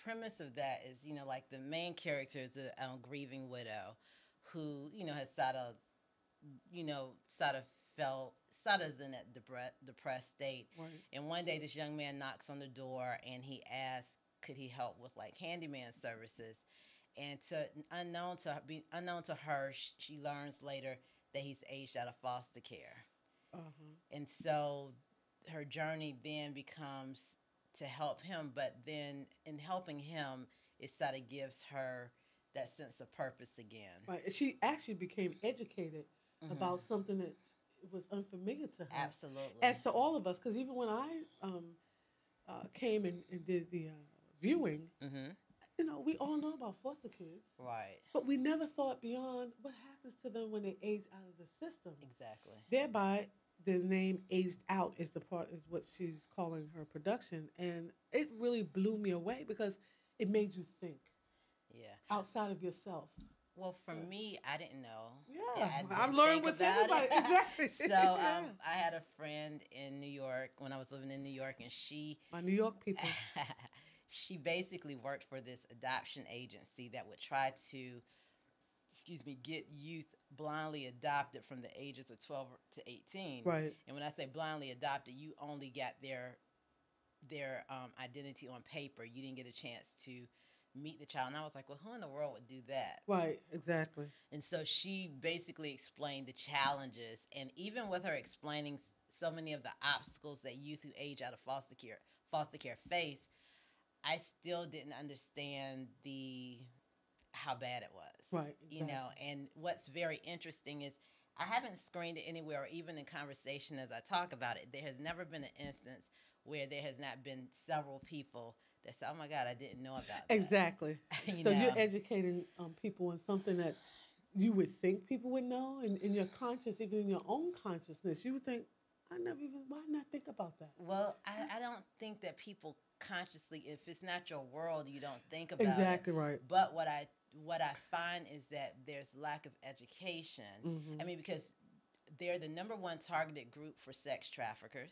premise of that is, like the main character is a grieving widow who, has sort of felt is in that depressed state. Right. And one day this young man knocks on the door and he asks, could he help with like handyman services? And unknown to her, she learns later that he's aged out of foster care. And so her journey then becomes to help him, but then in helping him, it sort of gives her that sense of purpose again. Right. She actually became educated about something that was unfamiliar to her. Absolutely. As to all of us, because even when I came and did the viewing, we all know about foster kids. Right. But we never thought beyond what happens to them when they age out of the system. Exactly. Thereby, the name Aged Out is what she's calling her production. And it really blew me away because it made you think. Yeah. Outside of yourself. Well, for me, I didn't know. Yeah, I've learned with everybody. Exactly. So I had a friend in New York when I was living in New York, and my New York people. She basically worked for this adoption agency that would try to, get youth blindly adopted from the ages of 12 to 18. Right. And when I say blindly adopted, you only got their identity on paper. You didn't get a chance to meet the child. And I was like, well, who in the world would do that? Right, exactly. And so she basically explained the challenges. And even with her explaining so many of the obstacles that youth who age out of foster care face, I still didn't understand how bad it was. Right, exactly. And what's very interesting is I haven't screened it anywhere, or even in conversation as I talk about it. There has never been an instance where there has not been several people that say, oh my God, I didn't know about that. Exactly. So you're educating people on something that you would think people would know, and in your conscious, even in your own consciousness, you would think, why not think about that? Well, I don't think that people consciously, if it's not your world, you don't think about exactly it. Right. But what I find is that there's lack of education. I mean, because they're the #1 targeted group for sex traffickers.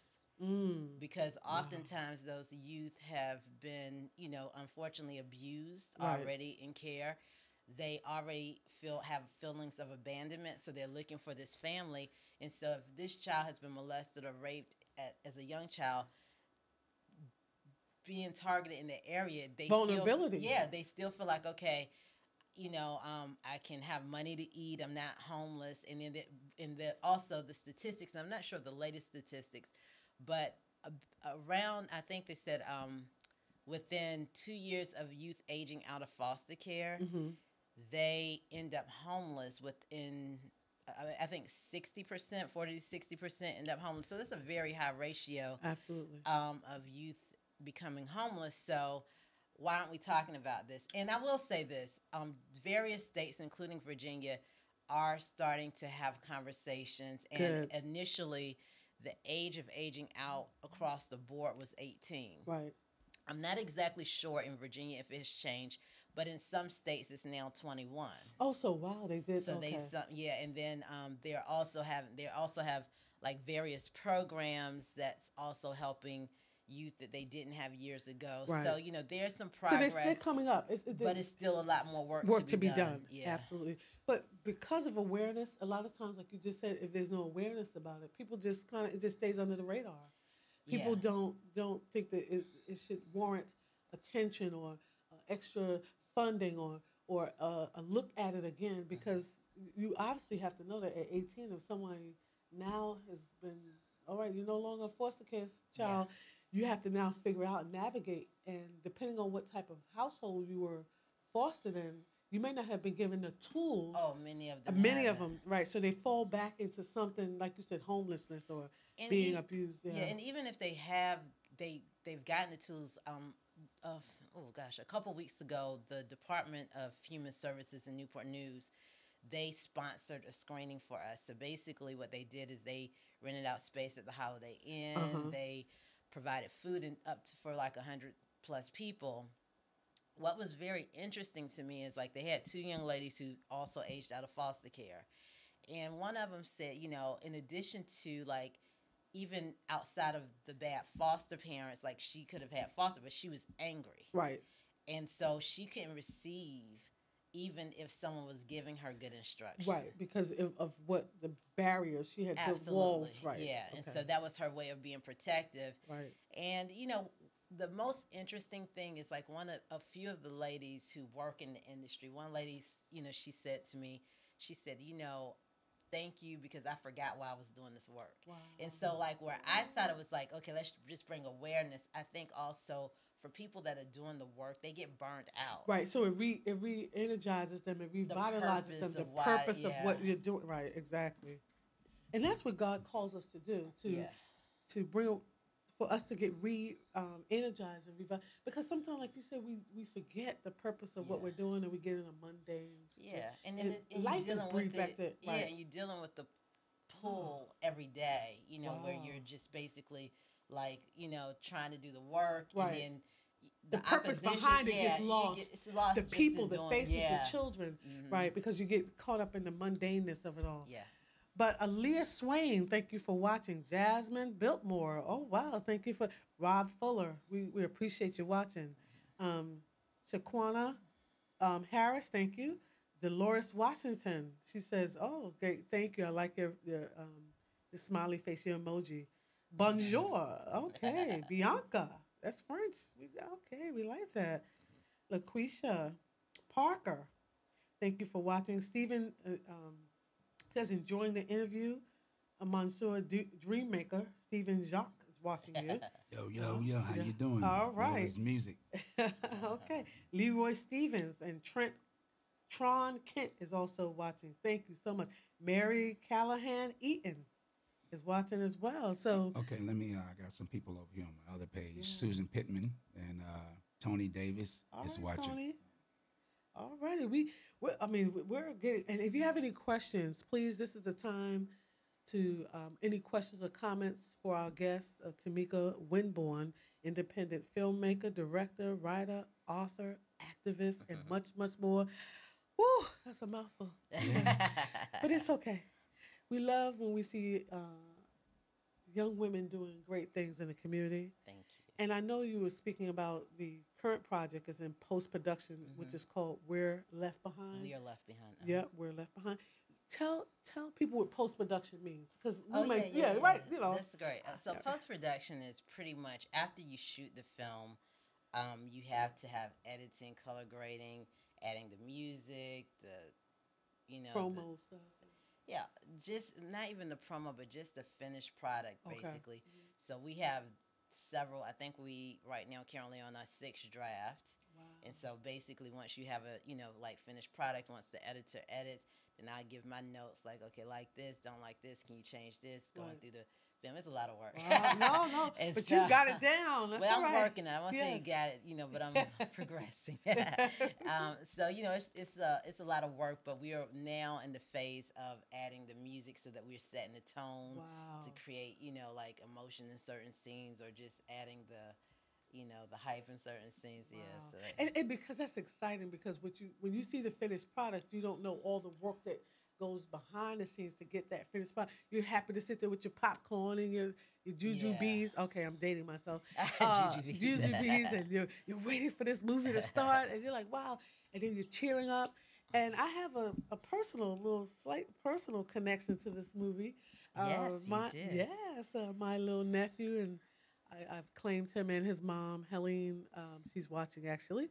Because oftentimes those youth have been, unfortunately abused already in care. They already have feelings of abandonment, so they're looking for this family. And so if this child has been molested or raped as a young child, being targeted in the area, vulnerability. They still feel like, okay, I can have money to eat. I'm not homeless. And then also the statistics, I'm not sure of the latest statistics, but around, I think they said within 2 years of youth aging out of foster care, they end up homeless within, I think 60%, 40 to 60% end up homeless. So that's a very high ratio. Absolutely. Of youth becoming homeless. So why aren't we talking about this? And I will say this, various states, including Virginia, are starting to have conversations. And initially, the age of aging out across the board was 18. Right. I'm not exactly sure in Virginia if it's changed, but in some states it's now 21. Oh, so wow, they did. So okay. And then they also have like various programs that's also helping youth that they didn't have years ago. Right. So there's some progress. So they're coming up, but it's still a lot more work to be done. Yeah, absolutely. But because of awareness, a lot of times, like you just said, if there's no awareness about it, people just it just stays under the radar. People don't think that it should warrant attention or extra funding or a look at it again, because you obviously have to know that at 18, if someone now has been, all right, you're no longer a foster care child, you have to now figure out and navigate. And depending on what type of household you were fostered in, you may not have been given the tools. Oh, many of them. Many of them, right. So they fall back into something, like you said, homelessness or being abused. Yeah. And even if they have, they've gotten the tools. A couple weeks ago, the Department of Human Services in Newport News, they sponsored a screening for us. So basically what they did is they rented out space at the Holiday Inn. They provided food for like 100+ people. What was very interesting to me is like they had 2 young ladies who also aged out of foster care. And one of them said, in addition to like even outside of the bad foster parents, like she could have had foster, but she was angry. Right. And so she couldn't receive even if someone was giving her good instruction. Right, because of what the barriers, she had built walls. Right. Yeah, and so that was her way of being protective. Right. And, the most interesting thing is like a few of the ladies who work in the industry, one lady, she said to me, she said, thank you because I forgot why I was doing this work. Wow. And so like where I thought it was like, okay, let's just bring awareness. I think also for people that are doing the work, they get burned out. Right. So it re-energizes them, it revitalizes them, the purpose of what you're doing. Right, exactly. And that's what God calls us to do, to bring, for us to get energized and revitalized. Because sometimes, like you said, we forget the purpose of what we're doing and we get in a mundane. Yeah. And then life is breathed back to. Yeah, and you're dealing with the pull every day, where you're just basically like, trying to do the work. Right. And then the purpose behind it gets lost. It's lost. The people, the faces, the children, right? Because you get caught up in the mundaneness of it all. Yeah. But Aaliyah Swain, thank you for watching. Jasmine Biltmore, oh wow, thank you for Rob Fuller. We appreciate you watching. Shaquana Harris, thank you. Dolores Washington, she says, oh, great, thank you. I like your the smiley face, your emoji. Bonjour, okay. Bianca, that's French. Okay, we like that. LaQuisha Parker, thank you for watching. Stephen says, enjoying the interview. Monsieur Dreammaker, Stephen Jacques is watching you. Yo, how you doing? All right. It's music. Okay. Leroy Stevens and Tron Kent is also watching. Thank you so much. Mary Callahan Eaton is watching as well. So okay, I got some people over here on my other page. Susan Pittman and Tony Davis is watching. Tony. All righty. We're getting, and if you have any questions, please, this is the time to, any questions or comments for our guest, Tomeka Winborne, independent filmmaker, director, writer, author, activist, and much, much more. Woo, that's a mouthful. But it's okay. we love when we see young women doing great things in the community. Thank you. And I know you were speaking about the current project is in post-production, which is called We're Left Behind. We are left behind. Yep, We're Left Behind. Tell people what post-production means, because right. You know, that's great. So post-production is pretty much after you shoot the film, you have to have editing, color grading, adding the music, promo stuff. Yeah, just not even the promo, but just the finished product, basically. So we have several. I think we right now currently on our 6th draft. Wow. And so basically, once you have a like finished product, once the editor edits, then I give my notes like, okay, like this, don't like this, can you change this? Going through the film, it's a lot of work. Wow. No, but you got it down. That's well, all right. I'm working on it. I won't say you got it, but I'm progressing. So it's a lot of work, but we are now in the phase of adding the music so that we're setting the tone to create, like emotion in certain scenes, or just adding the hype in certain scenes. Wow. Yeah. So and because that's exciting, because when you see the finished product, you don't know all the work that goes behind the scenes to get that finished product. You're happy to sit there with your popcorn and your jujubes. Okay, I'm dating myself. Jujubes, and you're waiting for this movie to start, and you're like, wow, and then you're cheering up. And I have a slight personal connection to this movie. Yes, you did. Yes, my little nephew, and I've claimed him and his mom, Helene. She's watching, actually.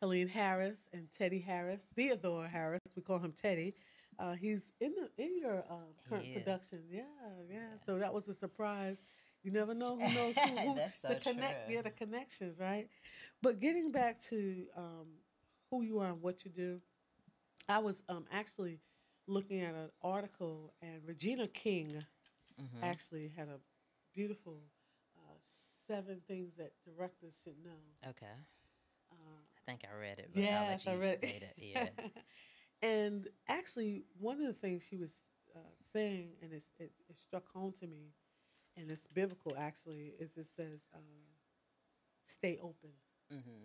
Helene Harris and Teddy Harris, Theodore Harris. We call him Teddy. He's in your current production. Yeah. So that was a surprise. You never know who knows who. That's so true. Yeah, the connections, right? But getting back to who you are and what you do, I was actually looking at an article, and Regina King actually had a beautiful 7 things that directors should know. Okay. I think I read it. But yes, I'll let you I read say it. Yeah. And actually, one of the things she was saying, and it struck home to me, and it's biblical actually, is it says, stay open.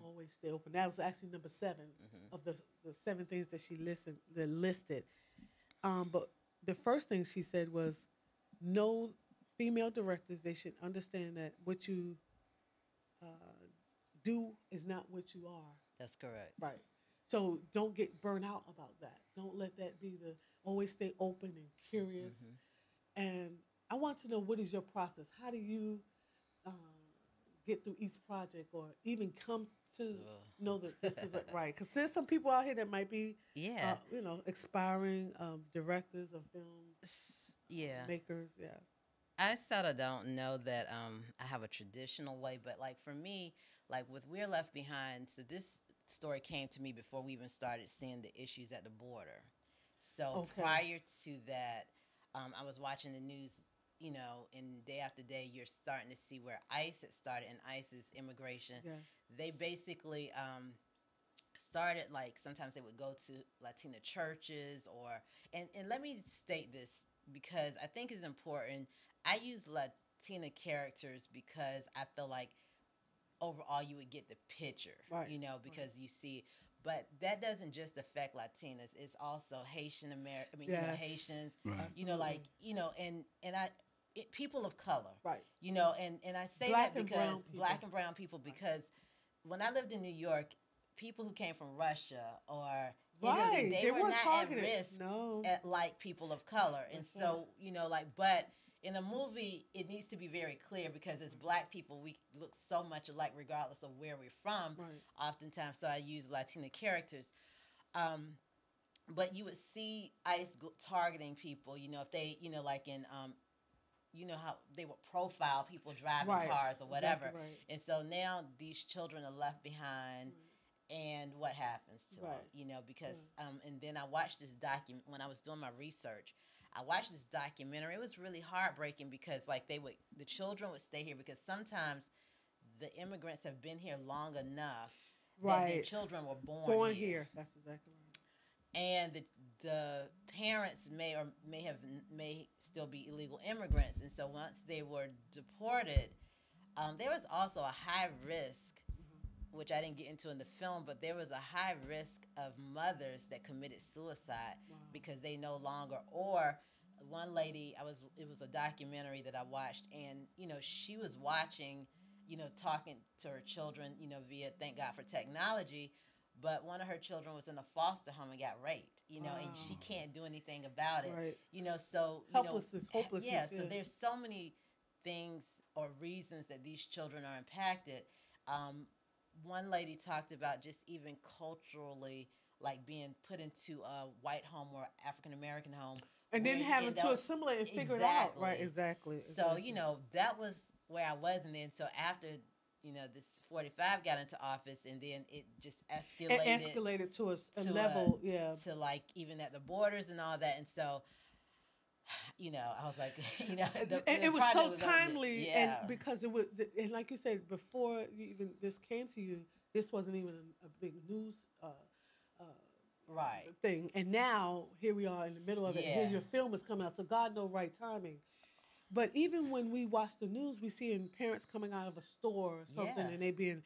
Always stay open. That was actually number 7 of the 7 things that she listed. But the first thing she said was, no female directors, they should understand that what you do is not what you are. That's correct. Right. So don't get burnt out about that. Don't let that be always stay open and curious. And I want to know, what is your process? How do you get through each project, or even come to know that this isn't right? Because there's some people out here that might be, aspiring directors of film makers. Yeah. I sort of don't know that I have a traditional way, but like for me, like with We're Left Behind, so this story came to me before we even started seeing the issues at the border. So prior to that, I was watching the news, and day after day, you're starting to see where ICE had started, and ICE's immigration. Yes. They basically started, like, sometimes they would go to Latina churches, and let me state this, because I think it's important. I use Latina characters because I feel like overall you would get the picture, because you see. But that doesn't just affect Latinas. It's also Haitian American. Haitians. Right. People of color. Right. And I say black that because black and brown people. Because when I lived in New York, people who came from Russia or they were not targeted at risk like people of color, and so but. In a movie, it needs to be very clear, because as black people, we look so much alike regardless of where we're from, oftentimes. So I use Latina characters. But you would see ICE targeting people, if they, like in, how they would profile people driving cars or whatever. Exactly right. And so now these children are left behind. And what happens to them, because, and then I watched this document when I was doing my research. I watched this documentary. It was really heartbreaking, because the children would stay here, because sometimes the immigrants have been here long enough that their children were born here. That's exactly right. And the parents may still be illegal immigrants, and so once they were deported, there was also a high risk, which I didn't get into in the film, but there was a high risk of mothers that committed suicide because they no longer, or one lady, it was a documentary that I watched, and she was watching, talking to her children, via thank God for technology, but one of her children was in a foster home and got raped, and she can't do anything about it, right. So helplessness, hopelessness. yeah. So there's so many things or reasons that these children are impacted. One lady talked about just even culturally, like being put into a white home or African American home, and then having to assimilate and figure it out. Right, exactly. So that was where I was, and then so after this 45 got into office, and then it just escalated. It escalated to a level, to like even at the borders and all that, and so. I was like, it was so timely, and because it was, and like you said, before even this came to you, this wasn't even a big news thing, and now here we are in the middle of it. Here your film is coming out, so God knows right timing. But even when we watch the news, we see parents coming out of a store or something, and they being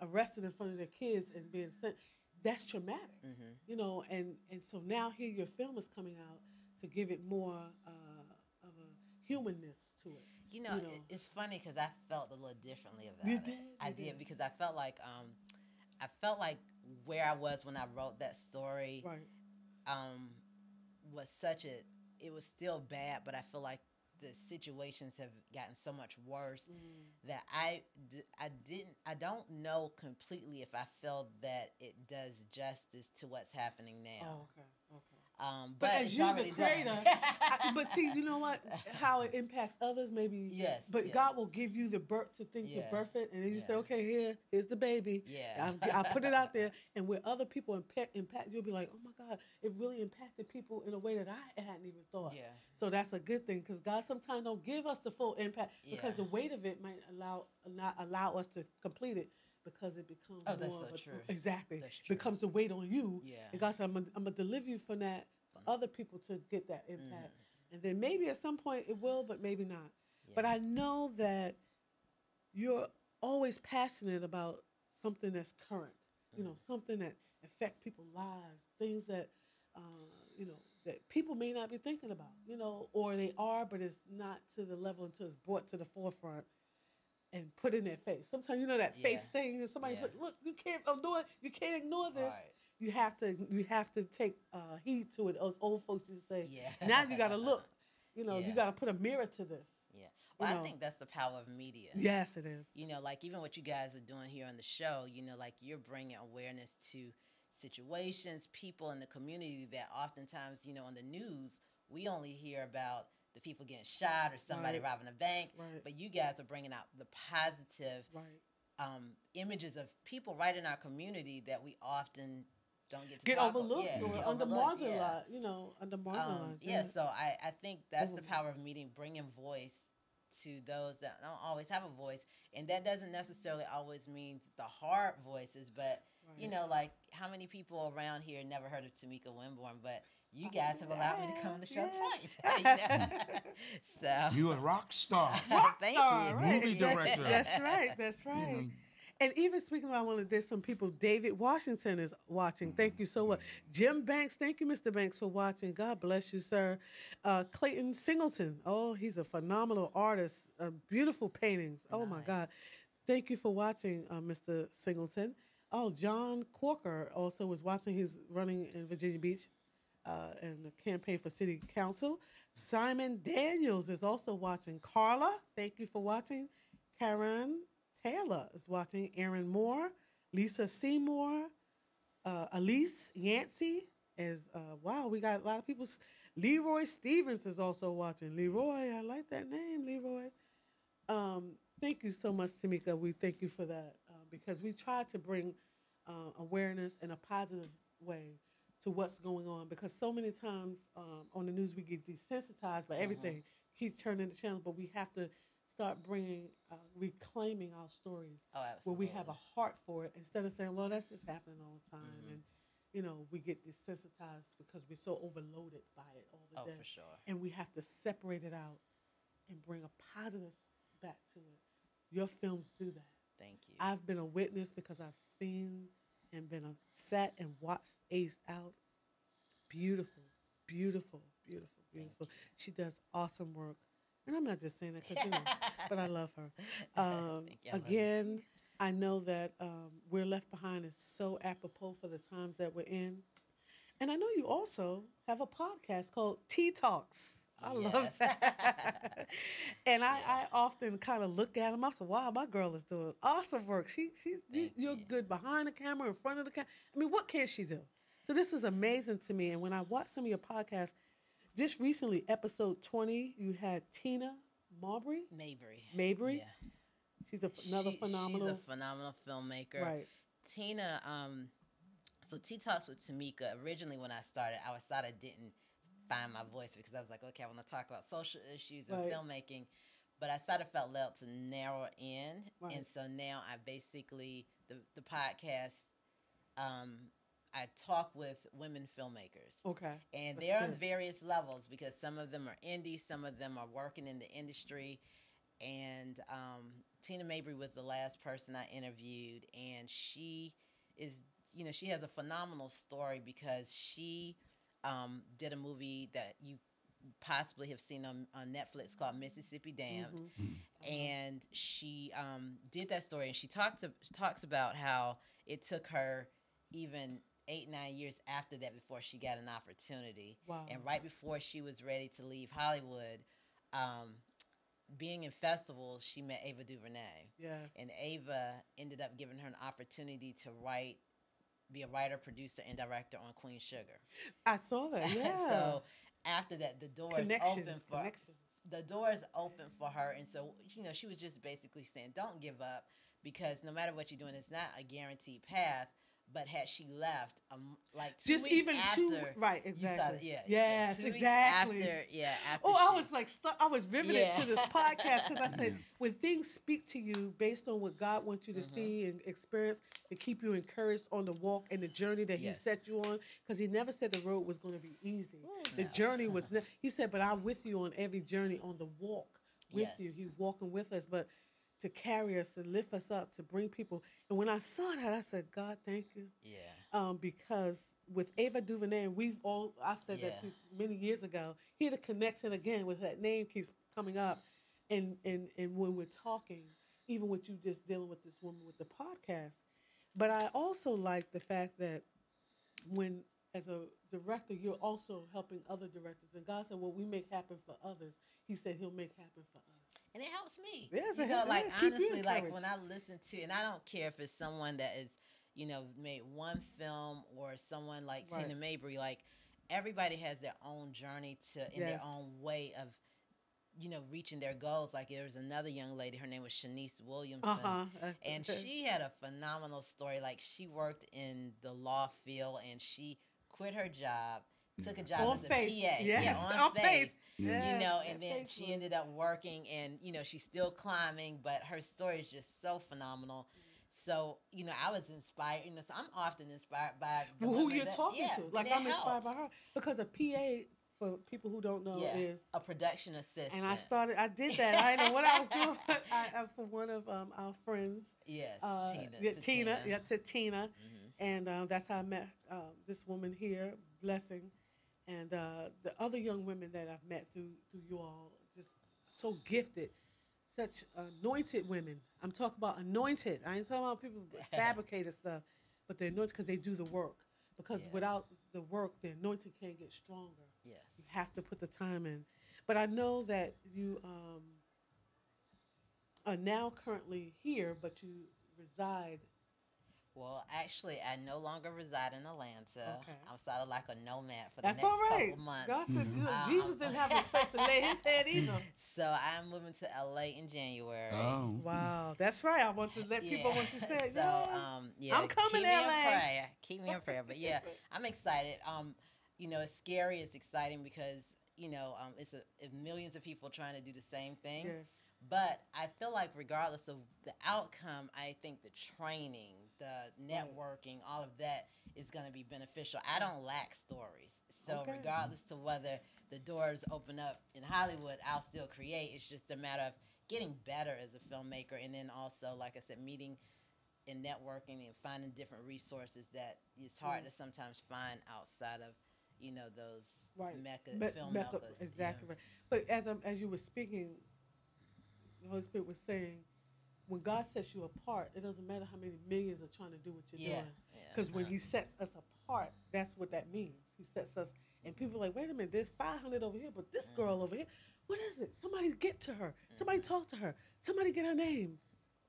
arrested in front of their kids and being sent. That's traumatic, and so now here your film is coming out to give it more of a humanness to it. It's funny because I felt a little differently about you it. Did? I did because I felt like where I was when I wrote that story, was it was still bad, but I feel like the situations have gotten so much worse that I don't know completely if I feel that it does justice to what's happening now. Oh, okay. But as you, the creator, but see, you know what? How it impacts others, maybe. Yes. But yes. God will give you the birth to think to birth it, and then you say, okay, here's the baby. Yeah. I put it out there, and where other people impact, you'll be like, oh my God, it really impacted people in a way that I hadn't even thought. Yeah. So that's a good thing, because God sometimes don't give us the full impact because the weight of it might not allow us to complete it. Because it becomes that's more so of a, true. Exactly. That's true. Becomes the weight on you. Yeah. And God said, I'm gonna deliver you from that for other people to get that impact. And then maybe at some point it will, but maybe not. Yeah. But I know that you're always passionate about something that's current. Something that affects people's lives, things that that people may not be thinking about, or they are, but it's not to the level until it's brought to the forefront and put in their face. Sometimes that face thing, and somebody put, look, you can't ignore it. You can't ignore this. Right. You have to take heed to it. As old folks used to say, now you got to look. You got to put a mirror to this. Yeah. Well, I think that's the power of media. Yes, it is. Like even what you guys are doing here on the show, like you're bringing awareness to situations, people in the community that oftentimes, on the news, we only hear about the people getting shot or somebody robbing a bank, but you guys are bringing out the positive images of people right in our community that we often don't get to overlooked or under marginalized, under marginalized. So I think that's the power of meeting, bringing voice to those that don't always have a voice, and that doesn't necessarily always mean the hard voices, but like how many people around here never heard of Tomeka Winborne, but you guys have allowed me to come on the show twice. So you're a rock star. Thank you. Right. Movie director. That's right. And even speaking about there's some people. David Washington is watching. Thank you so much. Jim Banks, thank you, Mr. Banks, for watching. God bless you, sir. Clayton Singleton. Oh, he's a phenomenal artist. Beautiful paintings. Oh, my God. Thank you for watching, Mr. Singleton. Oh, John Corker also was watching. He's running in Virginia Beach in the campaign for city council. Simon Daniels is also watching. Carla, thank you for watching. Karen Taylor is watching. Aaron Moore, Lisa Seymour, Elise Yancey is, wow, we got a lot of people. Leroy Stevens is also watching. Leroy, I like that name, Leroy. Thank you so much, Tomeka. We thank you for that because we try to bring awareness in a positive way to what's going on, because so many times on the news we get desensitized by everything, keep turning the channel, but we have to start bringing, reclaiming our stories where we have a heart for it, instead of saying, well, that's just happening all the time. And, we get desensitized because we're so overloaded by it all the day. For sure. And we have to separate it out and bring a positive back to it. Your films do that. Thank you. I've been a witness because I've seen and been sat and watched Aced Out. Beautiful, beautiful, beautiful, beautiful. She does awesome work. And I'm not just saying that because, but I love her. Again, I know that We're Left Behind is so apropos for the times that we're in. And I know you also have a podcast called Tea Talks. I love that. And I often kind of look at them. I say, wow, my girl is doing awesome work. You're good behind the camera, in front of the camera. I mean, what can she do? So this is amazing to me. And when I watch some of your podcasts, just recently, episode 20, you had Tina Mabry. Mabry. Yeah. She's another phenomenal. She's a phenomenal filmmaker. Right. Tina, so Tea Talks with Tomeka, originally when I started, I didn't find my voice because I was like, okay, I want to talk about social issues and filmmaking. But I sort of felt led to narrow in. Right. And so now I basically, the podcast, I talk with women filmmakers. Okay. And they're on various levels because some of them are indie, some of them are working in the industry. And Tina Mabry was the last person I interviewed. And she is, she has a phenomenal story because she did a movie that you possibly have seen on Netflix called Mississippi Dam. Mm-hmm. And she did that story. And she talks about how it took her even 8-9 years after that before she got an opportunity. Wow. And right before she was ready to leave Hollywood, being in festivals, she met Ava DuVernay. Yes. And Ava ended up giving her an opportunity to be a writer, producer, and director on Queen Sugar. I saw that, yeah. So after that, the doors open for her. And so, she was just basically saying, don't give up because no matter what you're doing, it's not a guaranteed path. But had she left, like 2 just weeks even after, right, exactly. Yes, 2 weeks exactly. After I was like, I was riveted to this podcast because I said, when things speak to you based on what God wants you to see and experience, to keep you encouraged on the walk and the journey that He set you on, because He never said the road was going to be easy. The journey was. He said, "But I'm with you on every journey, on the walk with you. He's walking with us, but." To carry us, to lift us up, to bring people. And when I saw that, I said, God, thank you. Yeah. Because with Ava DuVernay, I said that to you many years ago, hear the connection again with that name keeps coming up. And when we're talking, even with you just dealing with this woman with the podcast. But I also like the fact that when, as a director, you're also helping other directors. And God said, what we make happen for others, He said He'll make happen for us. And it helps me. Yes, honestly, like when I listen to, and I don't care if it's someone that is, made one film or someone like Tina Mabry, like everybody has their own journey in their own way of, reaching their goals. Like there was another young lady, her name was Shanice Williamson, and she had a phenomenal story. Like she worked in the law field and she quit her job, took a job as a PA. Yes, on faith. Yes, and then she ended up working and, she's still climbing, but her story is just so phenomenal. So, I was inspired, so I'm often inspired by who you're talking to. Like I'm inspired by her because a PA, for people who don't know, is a production assistant. And I did that. I didn't know what I was doing, but for one of our friends. Yes, Tina. Mm-hmm. And that's how I met this woman here, Blessing. And the other young women that I've met through you all, just so gifted, such anointed women. I'm talking about anointed. I ain't talking about people fabricated stuff, but they're anointed because they do the work. Because without the work, the anointing can't get stronger. Yes. You have to put the time in. But I know that you are now currently here, but you reside. Well, actually, I no longer reside in Atlanta. Okay. I'm sort of like a nomad for the That's next all right. couple months. God said, Jesus didn't have a place to lay His head either. So I'm moving to LA in January. Oh. Wow, that's right. I want to let people want to say, so, I'm coming to LA. Keep me in prayer. But yeah, I'm excited. It's scary. It's exciting because, it's millions of people trying to do the same thing. Yes. But I feel like regardless of the outcome, I think the training, the networking, all of that is going to be beneficial. I don't lack stories. So regardless to whether the doors open up in Hollywood, I'll still create. It's just a matter of getting better as a filmmaker. And then also, like I said, meeting and networking and finding different resources that it's hard to sometimes find outside of, you know, those Mecca, film meccas. Exactly right. But as you were speaking, the Holy Spirit was saying, when God sets you apart, it doesn't matter how many millions are trying to do what you're doing. Because when He sets us apart, that's what that means. He sets us, and people are like, wait a minute, there's 500 over here, but this girl over here, what is it? Somebody get to her. Somebody talk to her. Somebody get her name.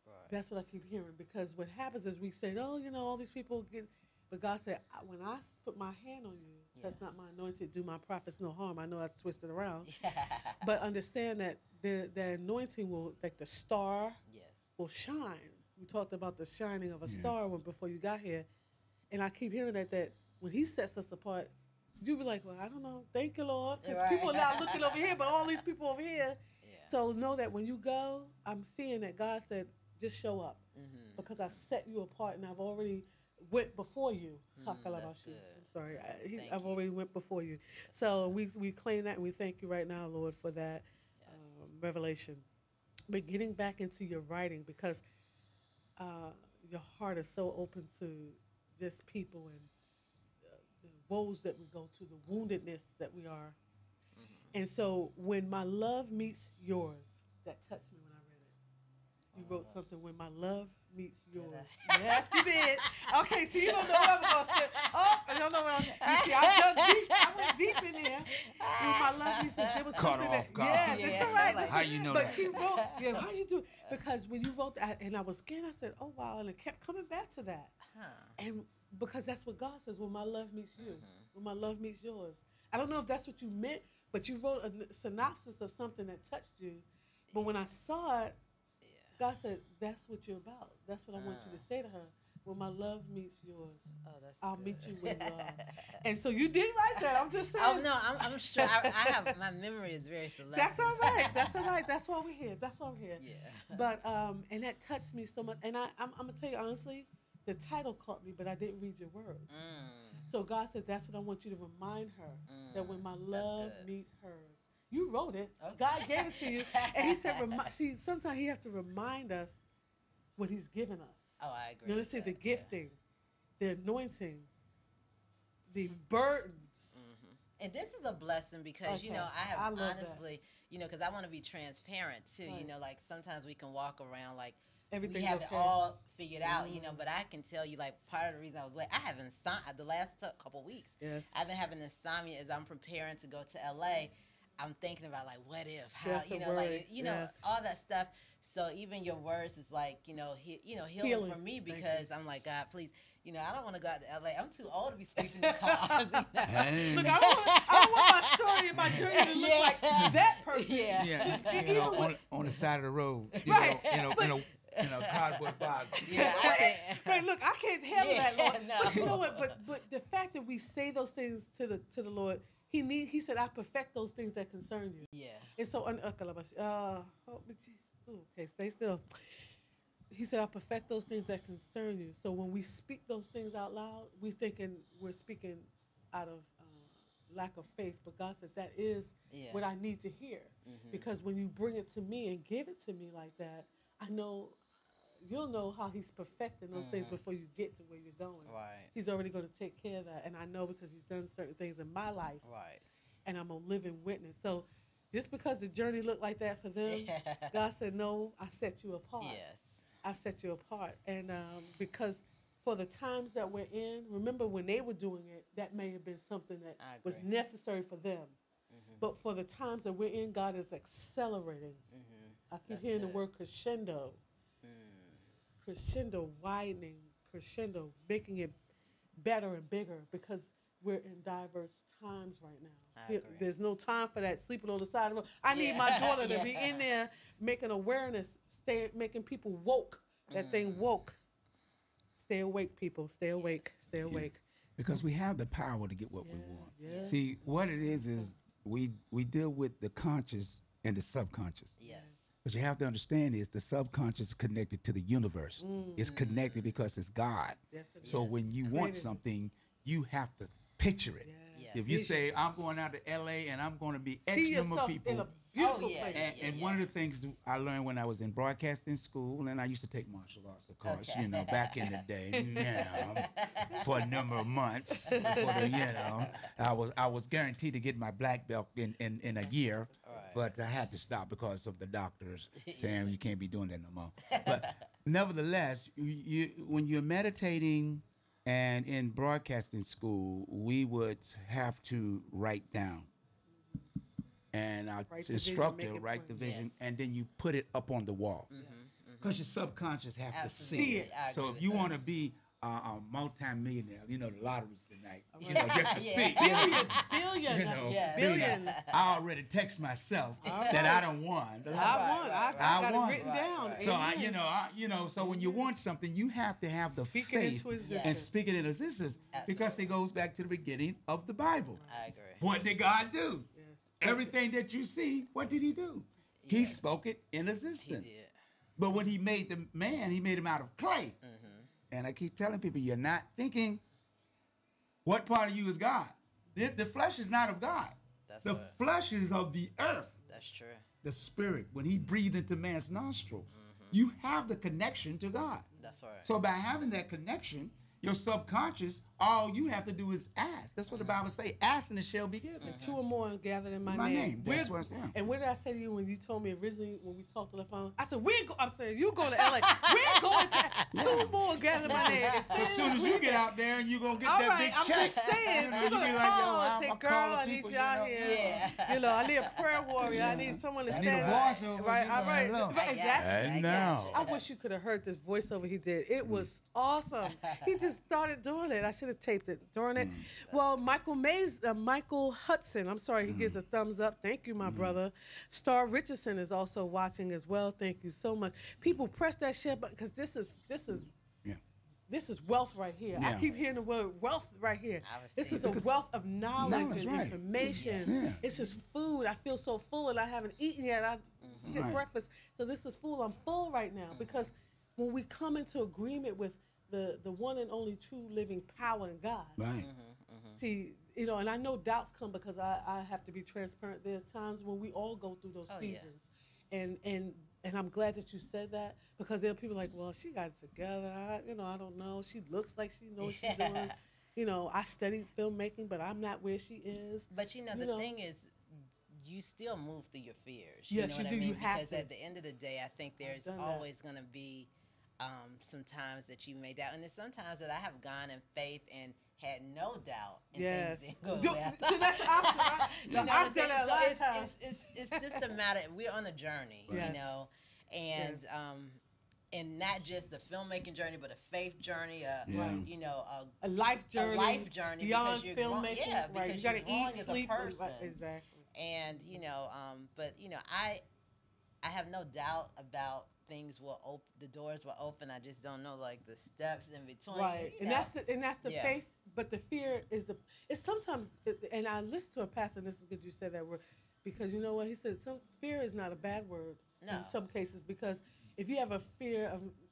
Right. That's what I keep hearing. Because what happens is we say, oh, you know, all these people get, but God said, when I put my hand on you, touch not my anointed, do my prophets no harm. I know I twisted around. But understand that the anointing will, like the star, will shine. We talked about the shining of a star before you got here. And I keep hearing that when He sets us apart, you be like, well, I don't know. Thank you, Lord. Because people are not looking over here, but all these people over here. So know that when you go, I'm seeing that God said, just show up. Because I've set you apart and I've already went before you. I'm sorry. I've already went before you. So we claim that and we thank you right now, Lord, for that revelation. But getting back into your writing, because your heart is so open to just people and the woes that we go to, the woundedness that we are. And so when my love meets yours, that touched me when I read it. You wrote something, when my love meets yours. Yes, you did. Okay, so you don't know what I'm going to say. Oh, you don't know what I'm You see, I went deep in there. When my love meets yours, there was something that, that's all right. How you know but that? She wrote, how you do? Because when you wrote that, and I was scared, I said, oh, wow, and it kept coming back to that. And because that's what God says, when my love meets you, when my love meets yours. I don't know if that's what you meant, but you wrote a synopsis of something that touched you. But when I saw it, God said, that's what you're about. That's what I want you to say to her. When my love meets yours, I'll meet you where you are. And so you did right there. I'm just saying. Oh, no, I'm sure. I have, my memory is very selective. That's all right. That's all right. That's why we're here. That's why we're here. Yeah. But, and that touched me so much. And I'm going to tell you honestly, the title caught me, but I didn't read your words. So God said, that's what I want you to remind her, that when my love meets hers. You wrote it. Okay. God gave it to you. And He said, see, sometimes He has to remind us what He's given us. Oh, I agree. You know, see the gifting, the anointing, the burdens. And this is a blessing because, you know, I have honestly, you know, because I want to be transparent too. You know, like sometimes we can walk around like we have it all figured out, you know, but I can tell you, like, part of the reason I was late, I have insomnia the last couple weeks. I've been having insomnia as I'm preparing to go to LA. I'm thinking about, like, what if, how, you know, like, you know, all that stuff. So even your words is like, you know, healing for me because I'm like, God, please, you know, I don't want to go out to LA. I'm too old to be sleeping in cars. You know? Look, I don't want my story and my journey to look like that person. You know, on the side of the road, you know, in a cardboard box. But look, I can't handle that, Lord. No. But you know what? But the fact that we say those things to the Lord, He said, I perfect those things that concern you. Yeah. And so, okay, stay still. He said, I perfect those things that concern you. So when we speak those things out loud, we're speaking out of lack of faith. But God said, that is what I need to hear. Because when you bring it to me and give it to me like that, I know you'll know how He's perfecting those things before you get to where you're going. Right. He's already going to take care of that. And I know because He's done certain things in my life. Right. And I'm a living witness. So just because the journey looked like that for them, God said, no, I set you apart. Yes. I've set you apart. And because for the times that we're in, remember when they were doing it, that may have been something that was necessary for them. But for the times that we're in, God is accelerating. I keep hearing the word crescendo. Crescendo, widening, crescendo, making it better and bigger because we're in diverse times right now. There's no time for that sleeping on the side of the road. I need my daughter to be in there making awareness, making people woke. That thing woke. Stay awake, people. Stay awake. Stay awake. Because we have the power to get what we want. See, what it is we deal with the conscious and the subconscious. Yes. But you have to understand is the subconscious is connected to the universe. It's connected because it's God. Yes, so when you want something, you have to picture it. If you say, I'm going out to LA and I'm going to be X number of people. Beautiful yeah, place. And one of the things I learned when I was in broadcasting school, and I used to take martial arts, of course, you know, back in the day, for a number of months. Before the, you know, I was guaranteed to get my black belt in a year, but I had to stop because of the doctors saying you can't be doing that no more. But nevertheless, when you're meditating and in broadcasting school, we would have to write down. And our instructor write the vision, and then you put it up on the wall. Because your subconscious have to see it. So if you want to be a multi-millionaire, you know, the lottery's tonight, you know, just to speak. Billion. You know, Billion. I already text myself that I don't want. I got it written down. So you know, so when you want something, you have to have the Speak faith it into existence. and speak it into existence, because it goes back to the beginning of the Bible. I agree. What did God do? Everything that you see, what did he do? He spoke it in existence. He did. But when he made the man, he made him out of clay. And I keep telling people, you're not thinking what part of you is God. The flesh is not of God. The flesh is of the earth. That's true. The spirit, when he breathed into man's nostrils, you have the connection to God. That's right. So by having that connection, your subconscious, all you have to do is ask. That's what the Bible says. Ask and it shall be given. And 2 or more gathered in my name. That's what, And what did I say to you when you told me originally when we talked on the phone? I said, I'm saying, you go to LA. We're going to 2 more gathered in my name. As soon as you get out there and you're going to get that big check. I'm just saying. She's going to call and say, girl, I need you out here. You know, I need a prayer warrior. I need someone to stand. I need a voiceover. Right, exactly. And now. I wish you could have heard this voiceover he did. It was awesome. He just started doing it. I should have taped it during it. Well, Michael Hudson, I'm sorry, he gives a thumbs up. Thank you, my brother. Star Richardson is also watching as well. Thank you so much. People press that share button because this is wealth right here. I keep hearing the word wealth right here. This is a wealth of knowledge and information. It's just food. I feel so full and I haven't eaten yet. I get breakfast. So this is full. I'm full right now because when we come into agreement with the one and only true living power in God. Right. See, you know, and I know doubts come because I have to be transparent. There are times when we all go through those seasons. And I'm glad that you said that because there are people like, well, she got it together. I don't know. She looks like she knows what she's doing. You know, I studied filmmaking, but I'm not where she is. But you know, the thing is, you still move through your fears. Yes, know what you do. I mean? You have because to. At the end of the day, I think there's always going to be some times that you may doubt, and there's sometimes that I have gone in faith and had no doubt. And things didn't go well. So that's the opposite, right? I've done that a lot of times. It's just a matter. We're on a journey, you know, and and not just a filmmaking journey, but a faith journey, you know, a life journey, beyond because filmmaking. Yeah, because right. You got to eat, sleep, exactly. And you know, but you know, I have no doubt about things will open. The doors will open. I just don't know like the steps in between. Right, and that's the faith. But the fear is it's sometimes. And I listened to a pastor. And this is good you said that word because you know what he said. Fear is not a bad word in some cases because if you have a fear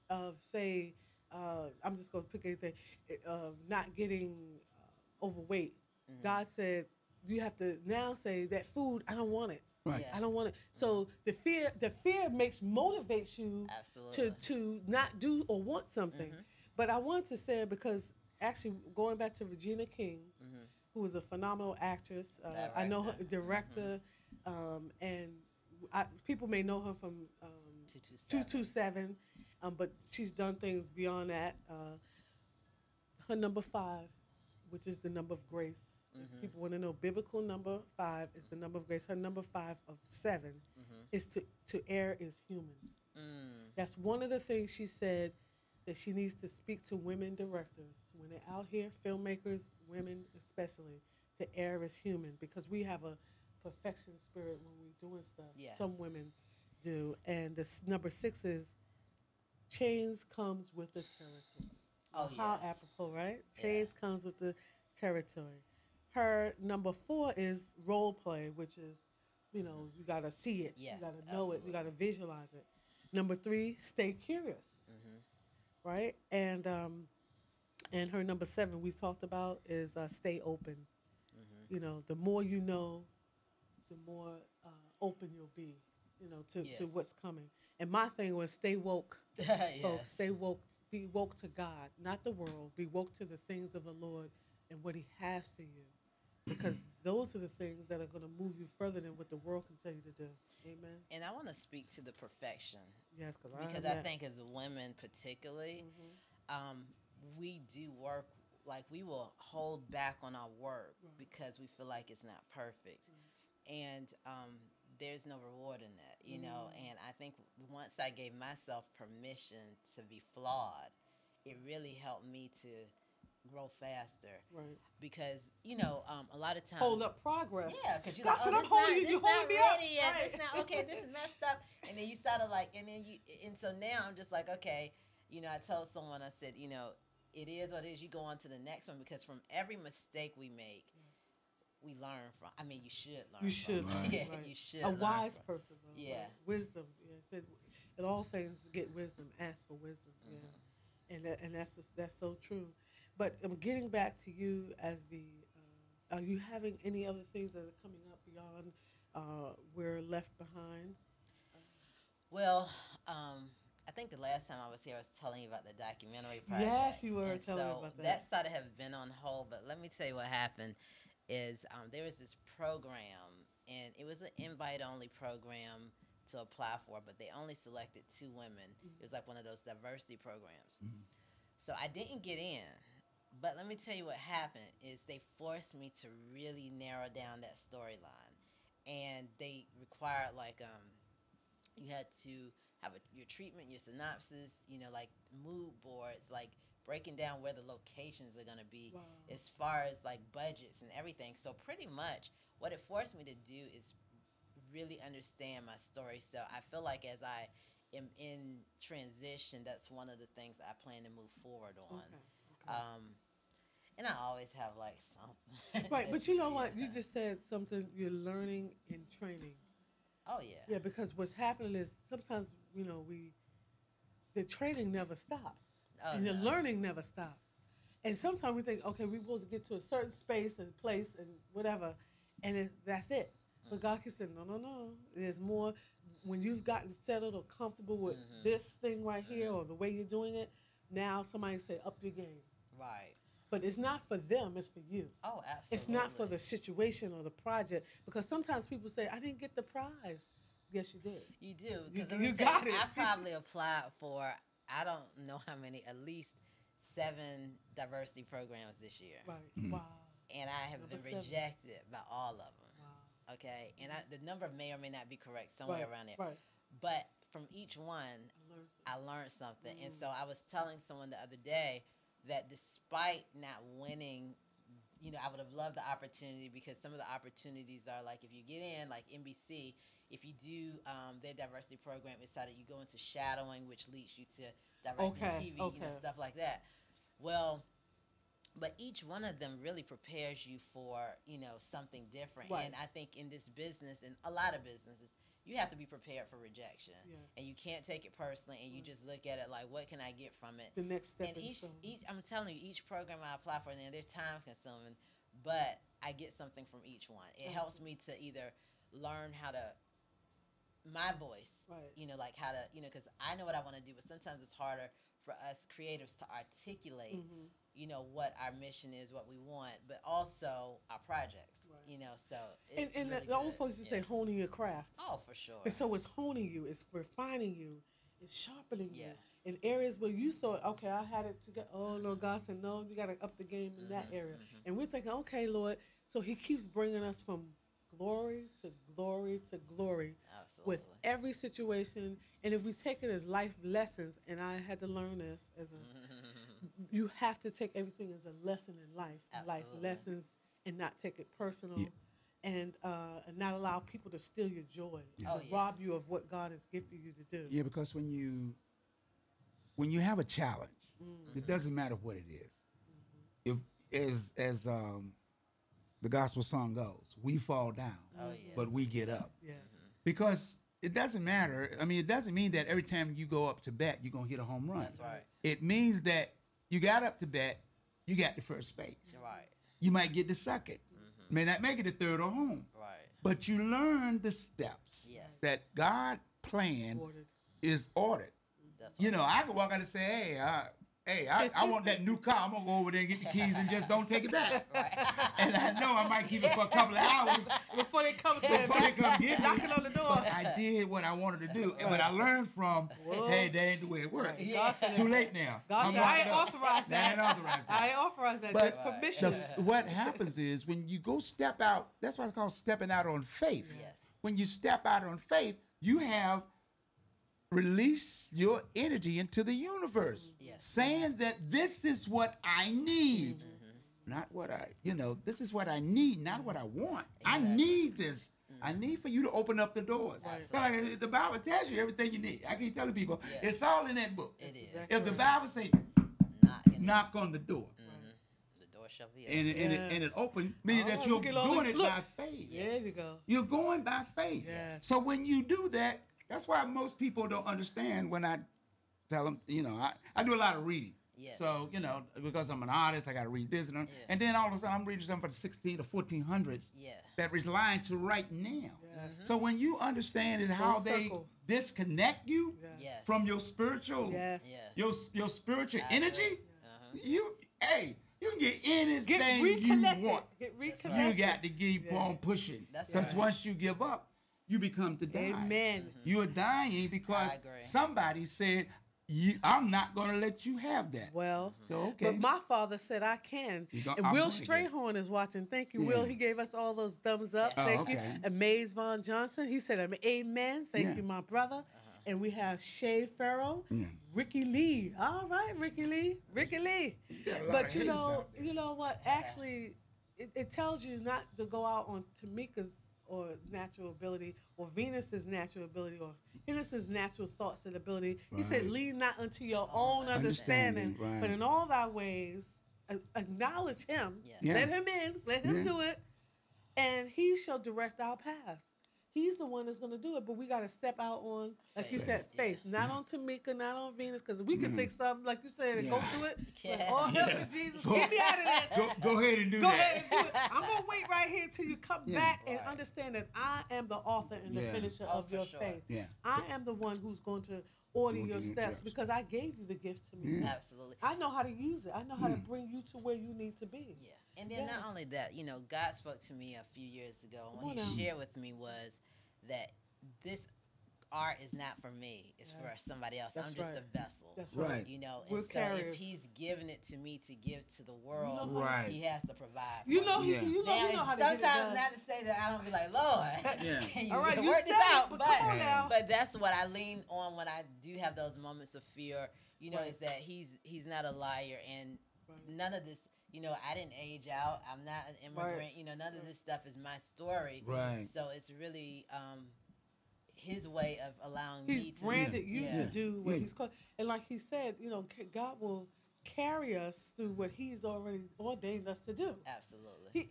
of say, I'm just going to pick anything, not getting overweight. God said you have to now say that food I don't want it. Right. I don't want it. So the fear motivates you to not do or want something. But I want to say because actually going back to Regina King, who is a phenomenal actress, I know her director, and people may know her from 227, but she's done things beyond that. Her number 5, which is the number of grace. If people want to know, biblical number 5 is the number of grace. Her number 5 of 7 is to err is human. That's one of the things she said that she needs to speak to women directors when they're out here, filmmakers, women especially, to err as human because we have a perfection spirit when we're doing stuff. Yes. Some women do. And number 6 is change comes with the territory. Oh, How apropos, right? Change comes with the territory. Her number 4 is role play, which is, you know, you got to see it. Yes, you got to know it. You got to visualize it. Number 3, stay curious. Right? And her number 7 we talked about is stay open. You know, the more you know, the more open you'll be, to Yes. what's coming. And my thing was stay woke, Yes. folks. Stay woke. Be woke to God, not the world. Be woke to the things of the Lord and what He has for you, because those are the things that are going to move you further than what the world can tell you to do. Amen. And I want to speak to the perfection. Yes, because I think as women particularly, we do work, like we will hold back on our work because we feel like it's not perfect. And there's no reward in that, and I think once I gave myself permission to be flawed, it really helped me to grow faster. Right. Because, a lot of times... Hold up progress. Yeah, because you're God like, said, oh, I'm holding you. this You not hold me ready up. yet. Right. It's not, okay, this is messed up. And then you sort of like, and so now I'm just like, okay, I told someone, I said, it is what it is. You go on to the next one, because from every mistake we make, we learn from. I mean, you should learn. You should. From. Right. Yeah, Right. you should. A learn wise from. person. Though, Yeah. right? Wisdom. Yeah. It said, in all things, get wisdom. Ask for wisdom. Yeah. And that's so true. But getting back to you as the, are you having any other things that are coming up beyond We're Left Behind? Well, I think the last time I was here, I was telling you about the documentary project. Yes, you were and telling me so about that. That sort of have been on hold, but let me tell you what happened is there was this program, and it was an invite-only program to apply for, but they only selected 2 women. It was like one of those diversity programs. So I didn't get in, but let me tell you what happened is they forced me to really narrow down that storyline, and they required you had to have your treatment, your synopsis, like mood boards, like breaking down where the locations are going to be as far as like budgets and everything. So pretty much what it forced me to do is really understand my story. So I feel like as I am in transition, that's one of the things I plan to move forward on. Okay. And I always have like something. Right, but you know what? You just said something, you're learning and training. Oh, yeah. Yeah, because what's happening is sometimes, the training never stops. Oh, and the learning never stops. And sometimes we think, okay, we're supposed to get to a certain space and place and whatever, and that's it. But God keeps saying, no. There's more. When you've gotten settled or comfortable with this thing right here or the way you're doing it, now somebody say, up your game. Right. But it's not for them, it's for you. Oh, absolutely. It's not for the situation or the project, because sometimes people say, I didn't get the prize. Yes, you did. You do. You got it. I probably applied for, I don't know how many, at least 7 diversity programs this year. Right. Wow. And I have been rejected by all of them. Wow. Okay. And the number may or may not be correct, somewhere around there. Right. But from each one, I learned something. And so I was telling someone the other day that despite not winning, I would have loved the opportunity, because some of the opportunities are like, if you get in, like NBC, if you do their diversity program, it's that you go into shadowing, which leads you to directing TV, stuff like that. Well, but each one of them really prepares you for, something different. Right. And I think in this business, and a lot of businesses, you have to be prepared for rejection. Yes. And you can't take it personally, and you just look at it like, what can I get from it? The next step. And each I'm telling you, each program I apply for, they're time consuming, but I get something from each one. It helps me to either learn how to, my voice, like how to, because I know what I want to do, but sometimes it's harder for us creatives to articulate, what our mission is, what we want, but also our projects, so it's and really the old folks used to say honing your craft. Oh, for sure. And so it's honing you, it's refining you, it's sharpening you in areas where you thought, okay, I had it together. Oh, no, God said, no, you got to up the game in that area. And we're thinking, okay, Lord, so he keeps bringing us from glory to glory to glory. Absolutely. With every situation. And if we take it as life lessons, and I had to learn this as you have to take everything as a lesson in life. Life lessons, and not take it personal, and not allow people to steal your joy, rob you of what God has gifted you to do. Yeah, because when you have a challenge, it doesn't matter what it is. If as the gospel song goes, we fall down, but we get up. Yes. Because it doesn't matter. I mean, it doesn't mean that every time you go up to bat, you're going to hit a home run. That's right. It means that you got up to bat, you got the first base. Right. You might get the second. May not make it the third or home. Right. But you learn the steps that God planned is ordered. You know, I can walk out and say, hey, I want that new car. I'm going to go over there and get the keys and just don't take it back. And I know I might keep it for a couple of hours. Before they come get me. Knocking on the door. But I did what I wanted to do. But I learned from, hey, that ain't the way it works. It's too late now. God said, I ain't authorized that. I ain't authorized that. I ain't authorized that. There's permission. What happens is when you go step out, that's why it's called stepping out on faith. Yes. When you step out on faith, you have released your energy into the universe, saying that this is what I need, not what this is what I need, not what I want. I need this. I need for you to open up the doors. Like the Bible tells you everything you need. I keep telling people, it's all in that book. It is. If the Bible says, knock on the door. The door shall be open. And it open, meaning that you're doing it by faith. There you go. You're going by faith. So when you do that, that's why most people don't understand when I tell them, I do a lot of reading. So, because I'm an artist, I got to read this. And then all of a sudden, I'm reading something for the 16 or 1400s that reliant to right now. So when you understand is how they disconnect you from your spiritual, your spiritual energy, you can get anything you want. Get reconnected. You got to keep on pushing. Because once you give up, you become to die. Amen. You're dying because somebody said, I'm not going to let you have that. Well, so but my father said I can. And Will Strayhorn is watching. Thank you, Will. He gave us all those thumbs up. Thank you. And Mays Von Johnson, he said, amen. Thank you, my brother. And we have Shay Farrell, Ricky Lee. All right, Ricky Lee. But you know what? Actually, it tells you not to go out on Tomeka's or natural ability, or Venus's natural ability, or Venus's natural thoughts and ability. He said, lean not unto your own understanding, but in all thy ways, acknowledge him, let him in, let him do it, and he shall direct our paths. He's the one that's going to do it, but we got to step out on, like you said, faith. Not on Tomeka, not on Venus, because we can think something, like you said, and go through it. Oh, help me, Jesus. Get me out of this. Go ahead and do that. Go ahead and do it. I'm going to wait right here until you come back and understand that I am the author and the finisher of your faith. I am the one who's going to order your steps because I gave you the gift to me. Absolutely. I know how to use it. I know how to bring you to where you need to be. And then not only that, God spoke to me a few years ago, and what he shared with me was that this art is not for me; it's for somebody else. I'm just a vessel. That's right. And so if he's giving it to me to give to the world, he has to provide. You know how to sometimes not to say that I don't be like, Lord, can you all right, work this out? But come on now. But that's what I lean on when I do have those moments of fear. Is that he's not a liar, and none of this. I didn't age out. I'm not an immigrant. None of this stuff is my story. Right. So it's really his way of allowing me to. He's branded you to do what he's called. And like he said, God will carry us through what he's already ordained us to do. Absolutely.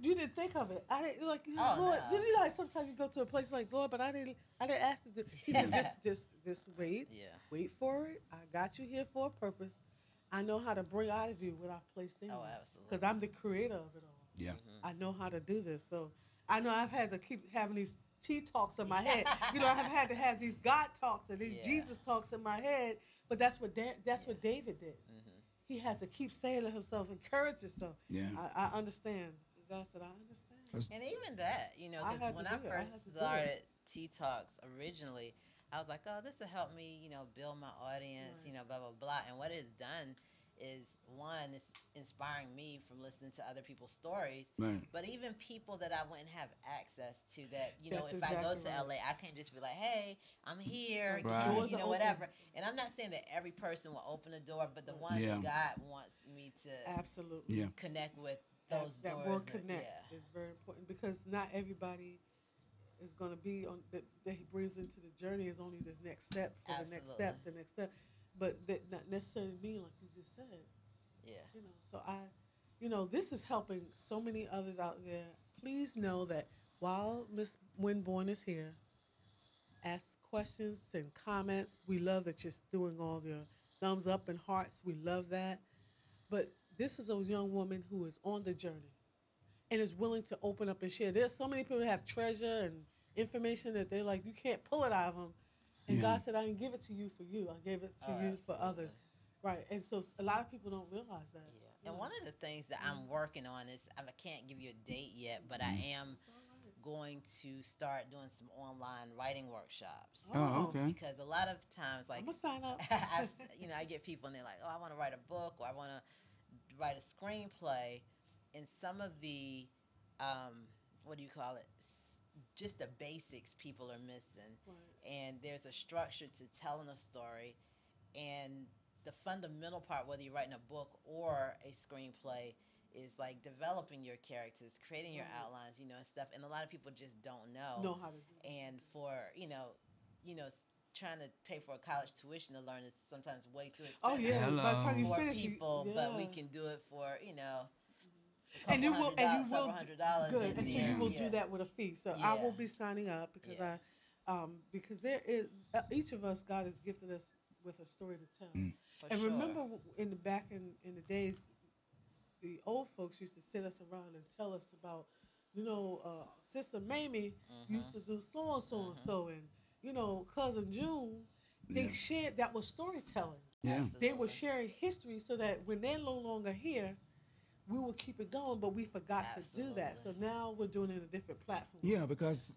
You didn't think of it. I didn't Lord. No. Did you sometimes you go to a place like, Lord, but I didn't ask to do. He said, just wait. Yeah. Wait for it. I got you here for a purpose. I know how to bring out of you what I've placed in you. Oh, absolutely. Because I'm the creator of it all. Yeah. I know how to do this. So I know I've had to keep having these tea talks in my head. I've had to have these God talks and these Jesus talks in my head. But that's what David did. He had to keep saying to himself, encourage yourself. Yeah. I understand. God said, I understand. And even that, because when I first started Tea Talks originally, I was like, this will help me, build my audience, blah, blah, blah. And what it's done is, one, it's inspiring me from listening to other people's stories. Right. But even people that I wouldn't have access to that, if I go to LA, I can't just be like, hey, I'm here, whatever. And I'm not saying that every person will open the door, but the one that God wants me to connect with those doors. That word connect is very important because not everybody is going to be on that he brings into the journey is only the next step for the next step, but that not necessarily mean like you just said. Yeah. So this is helping so many others out there. Please know that while Miss Winborne is here, ask questions, send comments. We love that you're doing all your thumbs up and hearts. We love that. But this is a young woman who is on the journey. and is willing to open up and share. There's so many people that have treasure and information that they're like, you can't pull it out of them. And God said, I didn't give it to you for you. I gave it to you for others. Right. And so a lot of people don't realize that. Yeah. And one of the things that I'm working on is, I can't give you a date yet, but I am going to start doing some online writing workshops. Oh, okay. Because a lot of times, like, I'm gonna sign up. I get people and they're like, oh, I want to write a book, or I want to write a screenplay, and some of the, what do you call it? Just the basics people are missing. Right. And there's a structure to telling a story, and the fundamental part, whether you're writing a book or a screenplay, is like developing your characters, creating your outlines, and stuff. And a lot of people just don't know how to do it. And for trying to pay for a college tuition to learn is sometimes way too expensive. Oh yeah, by the time you finish, people, but we can do it for and you will $100. Good, and so you will do that with a fee. So I will be signing up because because there is each of us, God has gifted us with a story to tell. And remember, in the days, the old folks used to sit us around and tell us about, Sister Mamie used to do so and so and so, and Cousin June. They shared, that was storytelling. Yeah, they were sharing history so that when they're no longer here, we will keep it going. But we forgot to do that, so now we're doing it in a different platform. Yeah, because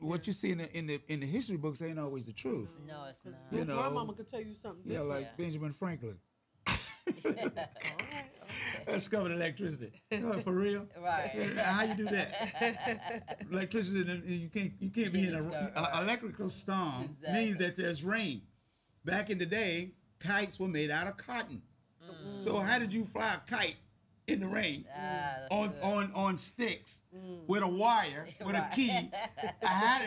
what you see in the history books ain't always the truth. No, it's not. Your grandmama could tell you something different. Yeah, like Benjamin Franklin. That's covered electricity. For real? Right. How you do that? Electricity, you can't be in an electrical storm. Means that there's rain. Back in the day, kites were made out of cotton. So how did you fly a kite in the rain on sticks with a wire with a key? How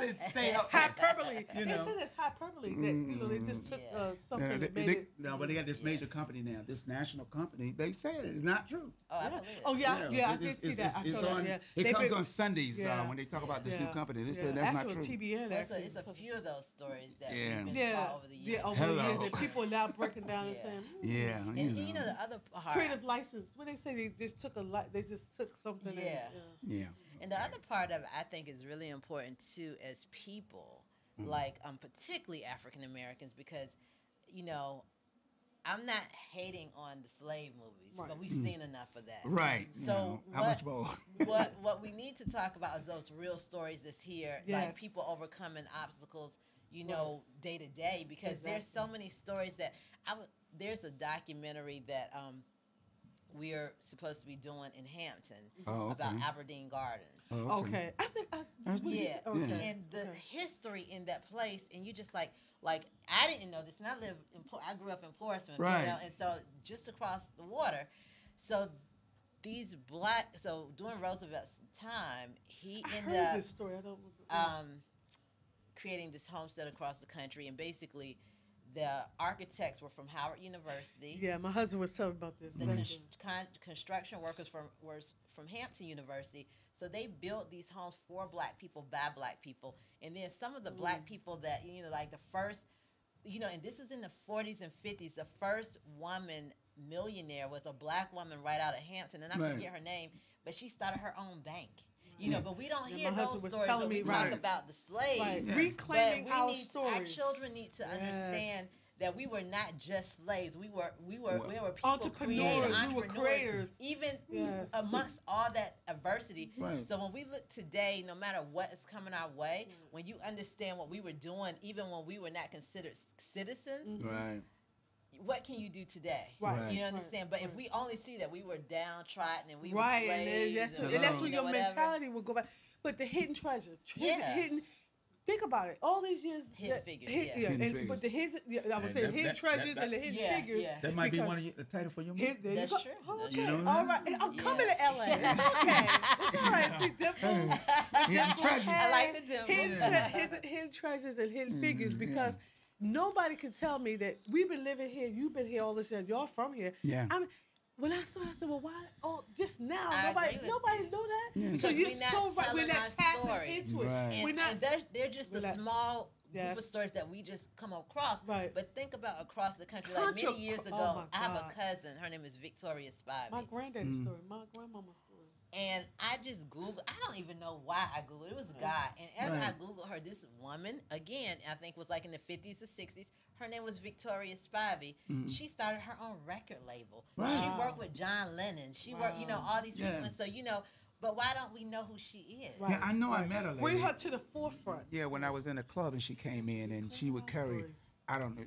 did it stay up? Hyperbole. They said it's hyperbole. That, they just took something that made it. No, but they got this major company now, this national company. They say it's not true. I believe it. Oh yeah, I did see that. I saw that. Yeah. It comes on Sundays when they talk about this new company. They say that's not true. TBN, actually. It's a few of those stories that we've been taught over the years. Yeah, over the years, and people are now breaking down and saying, and the other part, creative license. When they say they just took something. Yeah. And the other part of it, I think, is really important too, as people, like particularly African Americans, because I'm not hating on the slave movies, but we've seen enough of that. Right. So how much more? what we need to talk about is those real stories that's here, like people overcoming obstacles, day to day, because there's so many stories that there's a documentary that we're supposed to be doing in Hampton about Aberdeen Gardens. Oh, okay. I think and the history in that place, and you just like I didn't know this, and I grew up in Portsmouth, and so just across the water. So during Roosevelt's time, he ended up this story. I don't creating this homestead across the country, and basically the architects were from Howard University. Yeah, my husband was telling about this. The construction workers were from Hampton University. So they built these homes for black people, by black people. And then some of the black people that, like the first, and this is in the 40s and 50s, the first woman millionaire was a black woman right out of Hampton. And I forget her name, but she started her own bank. But we don't hear those stories. So we talk about the slaves. Reclaiming our stories. Our children need to understand that we were not just slaves. We were people, entrepreneurs. We were creators. Even amongst all that adversity. Right. So when we look today, no matter what is coming our way, when you understand what we were doing, even when we were not considered citizens, what can you do today? Right. You understand? But if we only see that we were downtrodden and we were slaves, and that's where your mentality will go back. But the hidden treasure, think about it. All these years, hidden figures. But the hidden treasures and the hidden figures. Yeah. That might be one of the title for your movie. That's true. Okay, all right. I'm coming to LA. It's okay. It's all right. See, dimples. I like the dimples. Hidden treasures and hidden figures, because nobody can tell me that we've been living here. You've been here all this time. Y'all from here. Yeah. When I saw it, I said, well, why? Oh, just now. Nobody know that? Yeah. So you're so right. We're not tapping into it. And they're just a small group of stories that we just come across. Right. But think about across the country. Like many years ago, I have a cousin. Her name is Victoria Spivey. My granddaddy's story. My grandmama's story. And I just Googled. I don't even know why I Googled. It was God. And as I Googled her, this woman, again, I think was like in the 50s or 60s. Her name was Victoria Spivey. She started her own record label. Right. She worked with John Lennon. She worked, all these people. And so, but why don't we know who she is? Right. Yeah, I know I met her. Bring her to the forefront. Yeah, when I was in a club and she came in and she would carry, I don't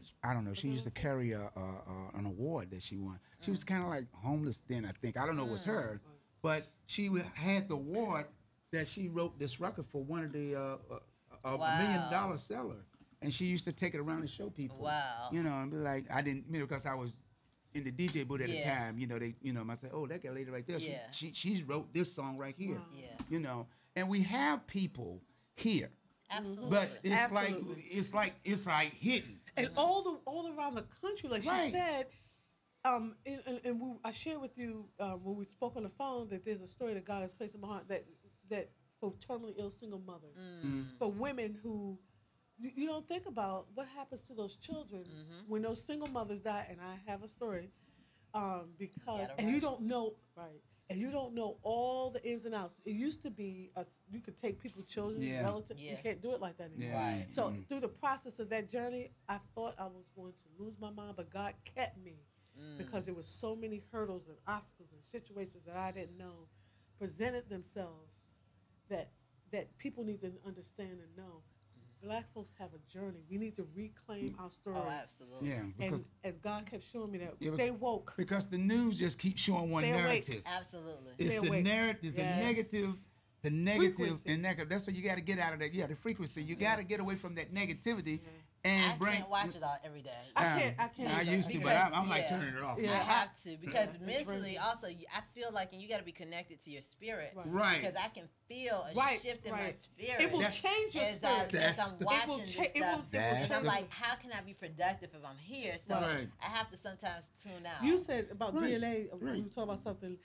know. She used to carry an award that she won. She was kind of like homeless then, I think. I don't know if it was her, but she had the award that she wrote this record for one of the $1 million seller. And she used to take it around and show people. Wow. And be like, I didn't, because I was in the DJ booth at the time. I said, oh, that lady right there. Yeah. She wrote this song right here. Wow. Yeah. And we have people here. Absolutely. But it's like hidden. And all around the country, like she said. I shared with you when we spoke on the phone that there's a story that God has placed in my heart that for terminally ill single mothers, for women who. You don't think about what happens to those children when those single mothers die, and I have a story, and you don't know, and you don't know all the ins and outs. It used to be you could take people's children, relatives. You can't do it like that anymore. Right. So through the process of that journey, I thought I was going to lose my mind, but God kept me because there was so many hurdles and obstacles and situations that I didn't know presented themselves that people need to understand and know. Black folks have a journey. We need to reclaim our stories. Oh, absolutely. Yeah. And as God kept showing me that, stay woke. Because the news just keeps showing one narrative. Absolutely. It's the narrative, the negative, and negative. That's what you got to get out of that. Yeah, the frequency. You got to get away from that negativity. And I can't watch it all every day. I can't. I used to, but I'm like turning it off. Yeah, I have to because mentally, also, I feel like, and you got to be connected to your spirit, right? Because I can feel a shift in my spirit. It will change your spirit as I'm watching this stuff. I'm like, how can I be productive if I'm here? So I have to sometimes tune out. You said about DNA. We were talking about something.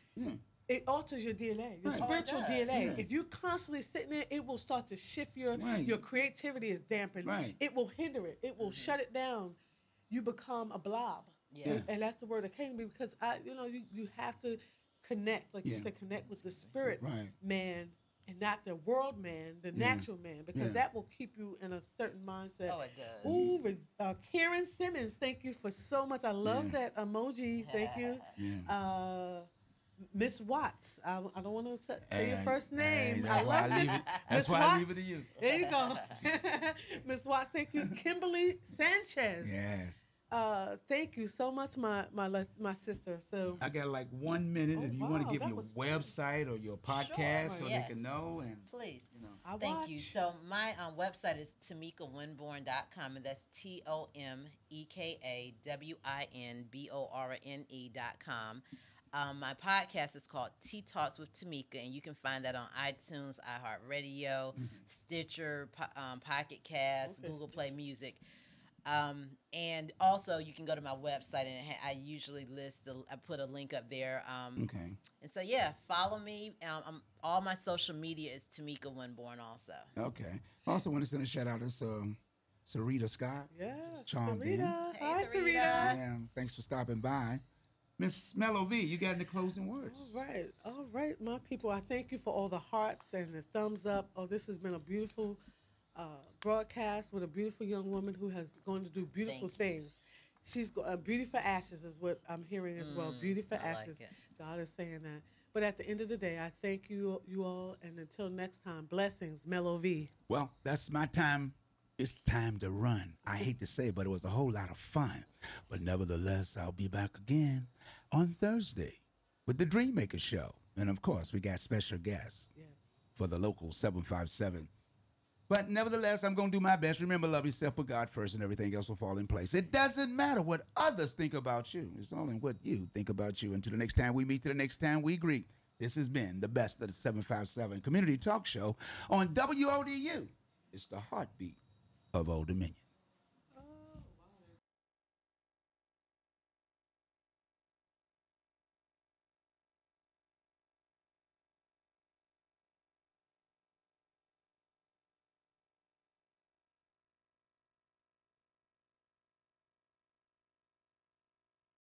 It alters your DNA, your spiritual DNA. Yeah. If you're constantly sitting there, it will start to shift your creativity is dampened. Right. It will hinder it. It will shut it down. You become a blob. Yeah. And that's the word that came to me because you have to connect, like you said, connect with the spirit man and not the world man, the natural man, because that will keep you in a certain mindset. Oh, it does. Ooh, Karen Simmons, thank you for so much. I love that emoji. Thank you. Miss Watts. I don't want to say your first name. I love this. That's why I leave it to you. There you go. Miss Watts, thank you. Kimberly Sanchez. Yes. Thank you so much, my sister. So I got like 1 minute. If you want to give your website or your podcast so they can know. And please. Thank you. So my website is TomekaWinborne.com, and that's TomekaWinborne.com. My podcast is called Tea Talks with Tomeka, and you can find that on iTunes, iHeartRadio, Stitcher, Pocket Cast, Google Play Music. And also, you can go to my website, and I usually I put a link up there. Okay. And so, follow me. All my social media is Tomeka Winborne also. Okay. I also want to send a shout out to Sarita Scott. Yeah, Sarita. Hi, Sarita. Yeah, thanks for stopping by. Miss Melovee, you got any closing words? All right, my people. I thank you for all the hearts and the thumbs up. Oh, this has been a beautiful broadcast with a beautiful young woman who has going to do beautiful things. She's beauty for ashes is what I'm hearing as well. Beauty for ashes. Like God is saying that. But at the end of the day, I thank you all, and until next time, blessings, Melovee. Well, that's my time. It's time to run. I hate to say it, but it was a whole lot of fun. But nevertheless, I'll be back again on Thursday with the Dreammaker Show. And, of course, we got special guests for the local 757. But nevertheless, I'm going to do my best. Remember, love yourself, put God first, and everything else will fall in place. It doesn't matter what others think about you. It's only what you think about you. Until the next time we meet, to the next time we greet, this has been the best of the 757 Community Talk Show on WODU. It's the heartbeat of Old Dominion.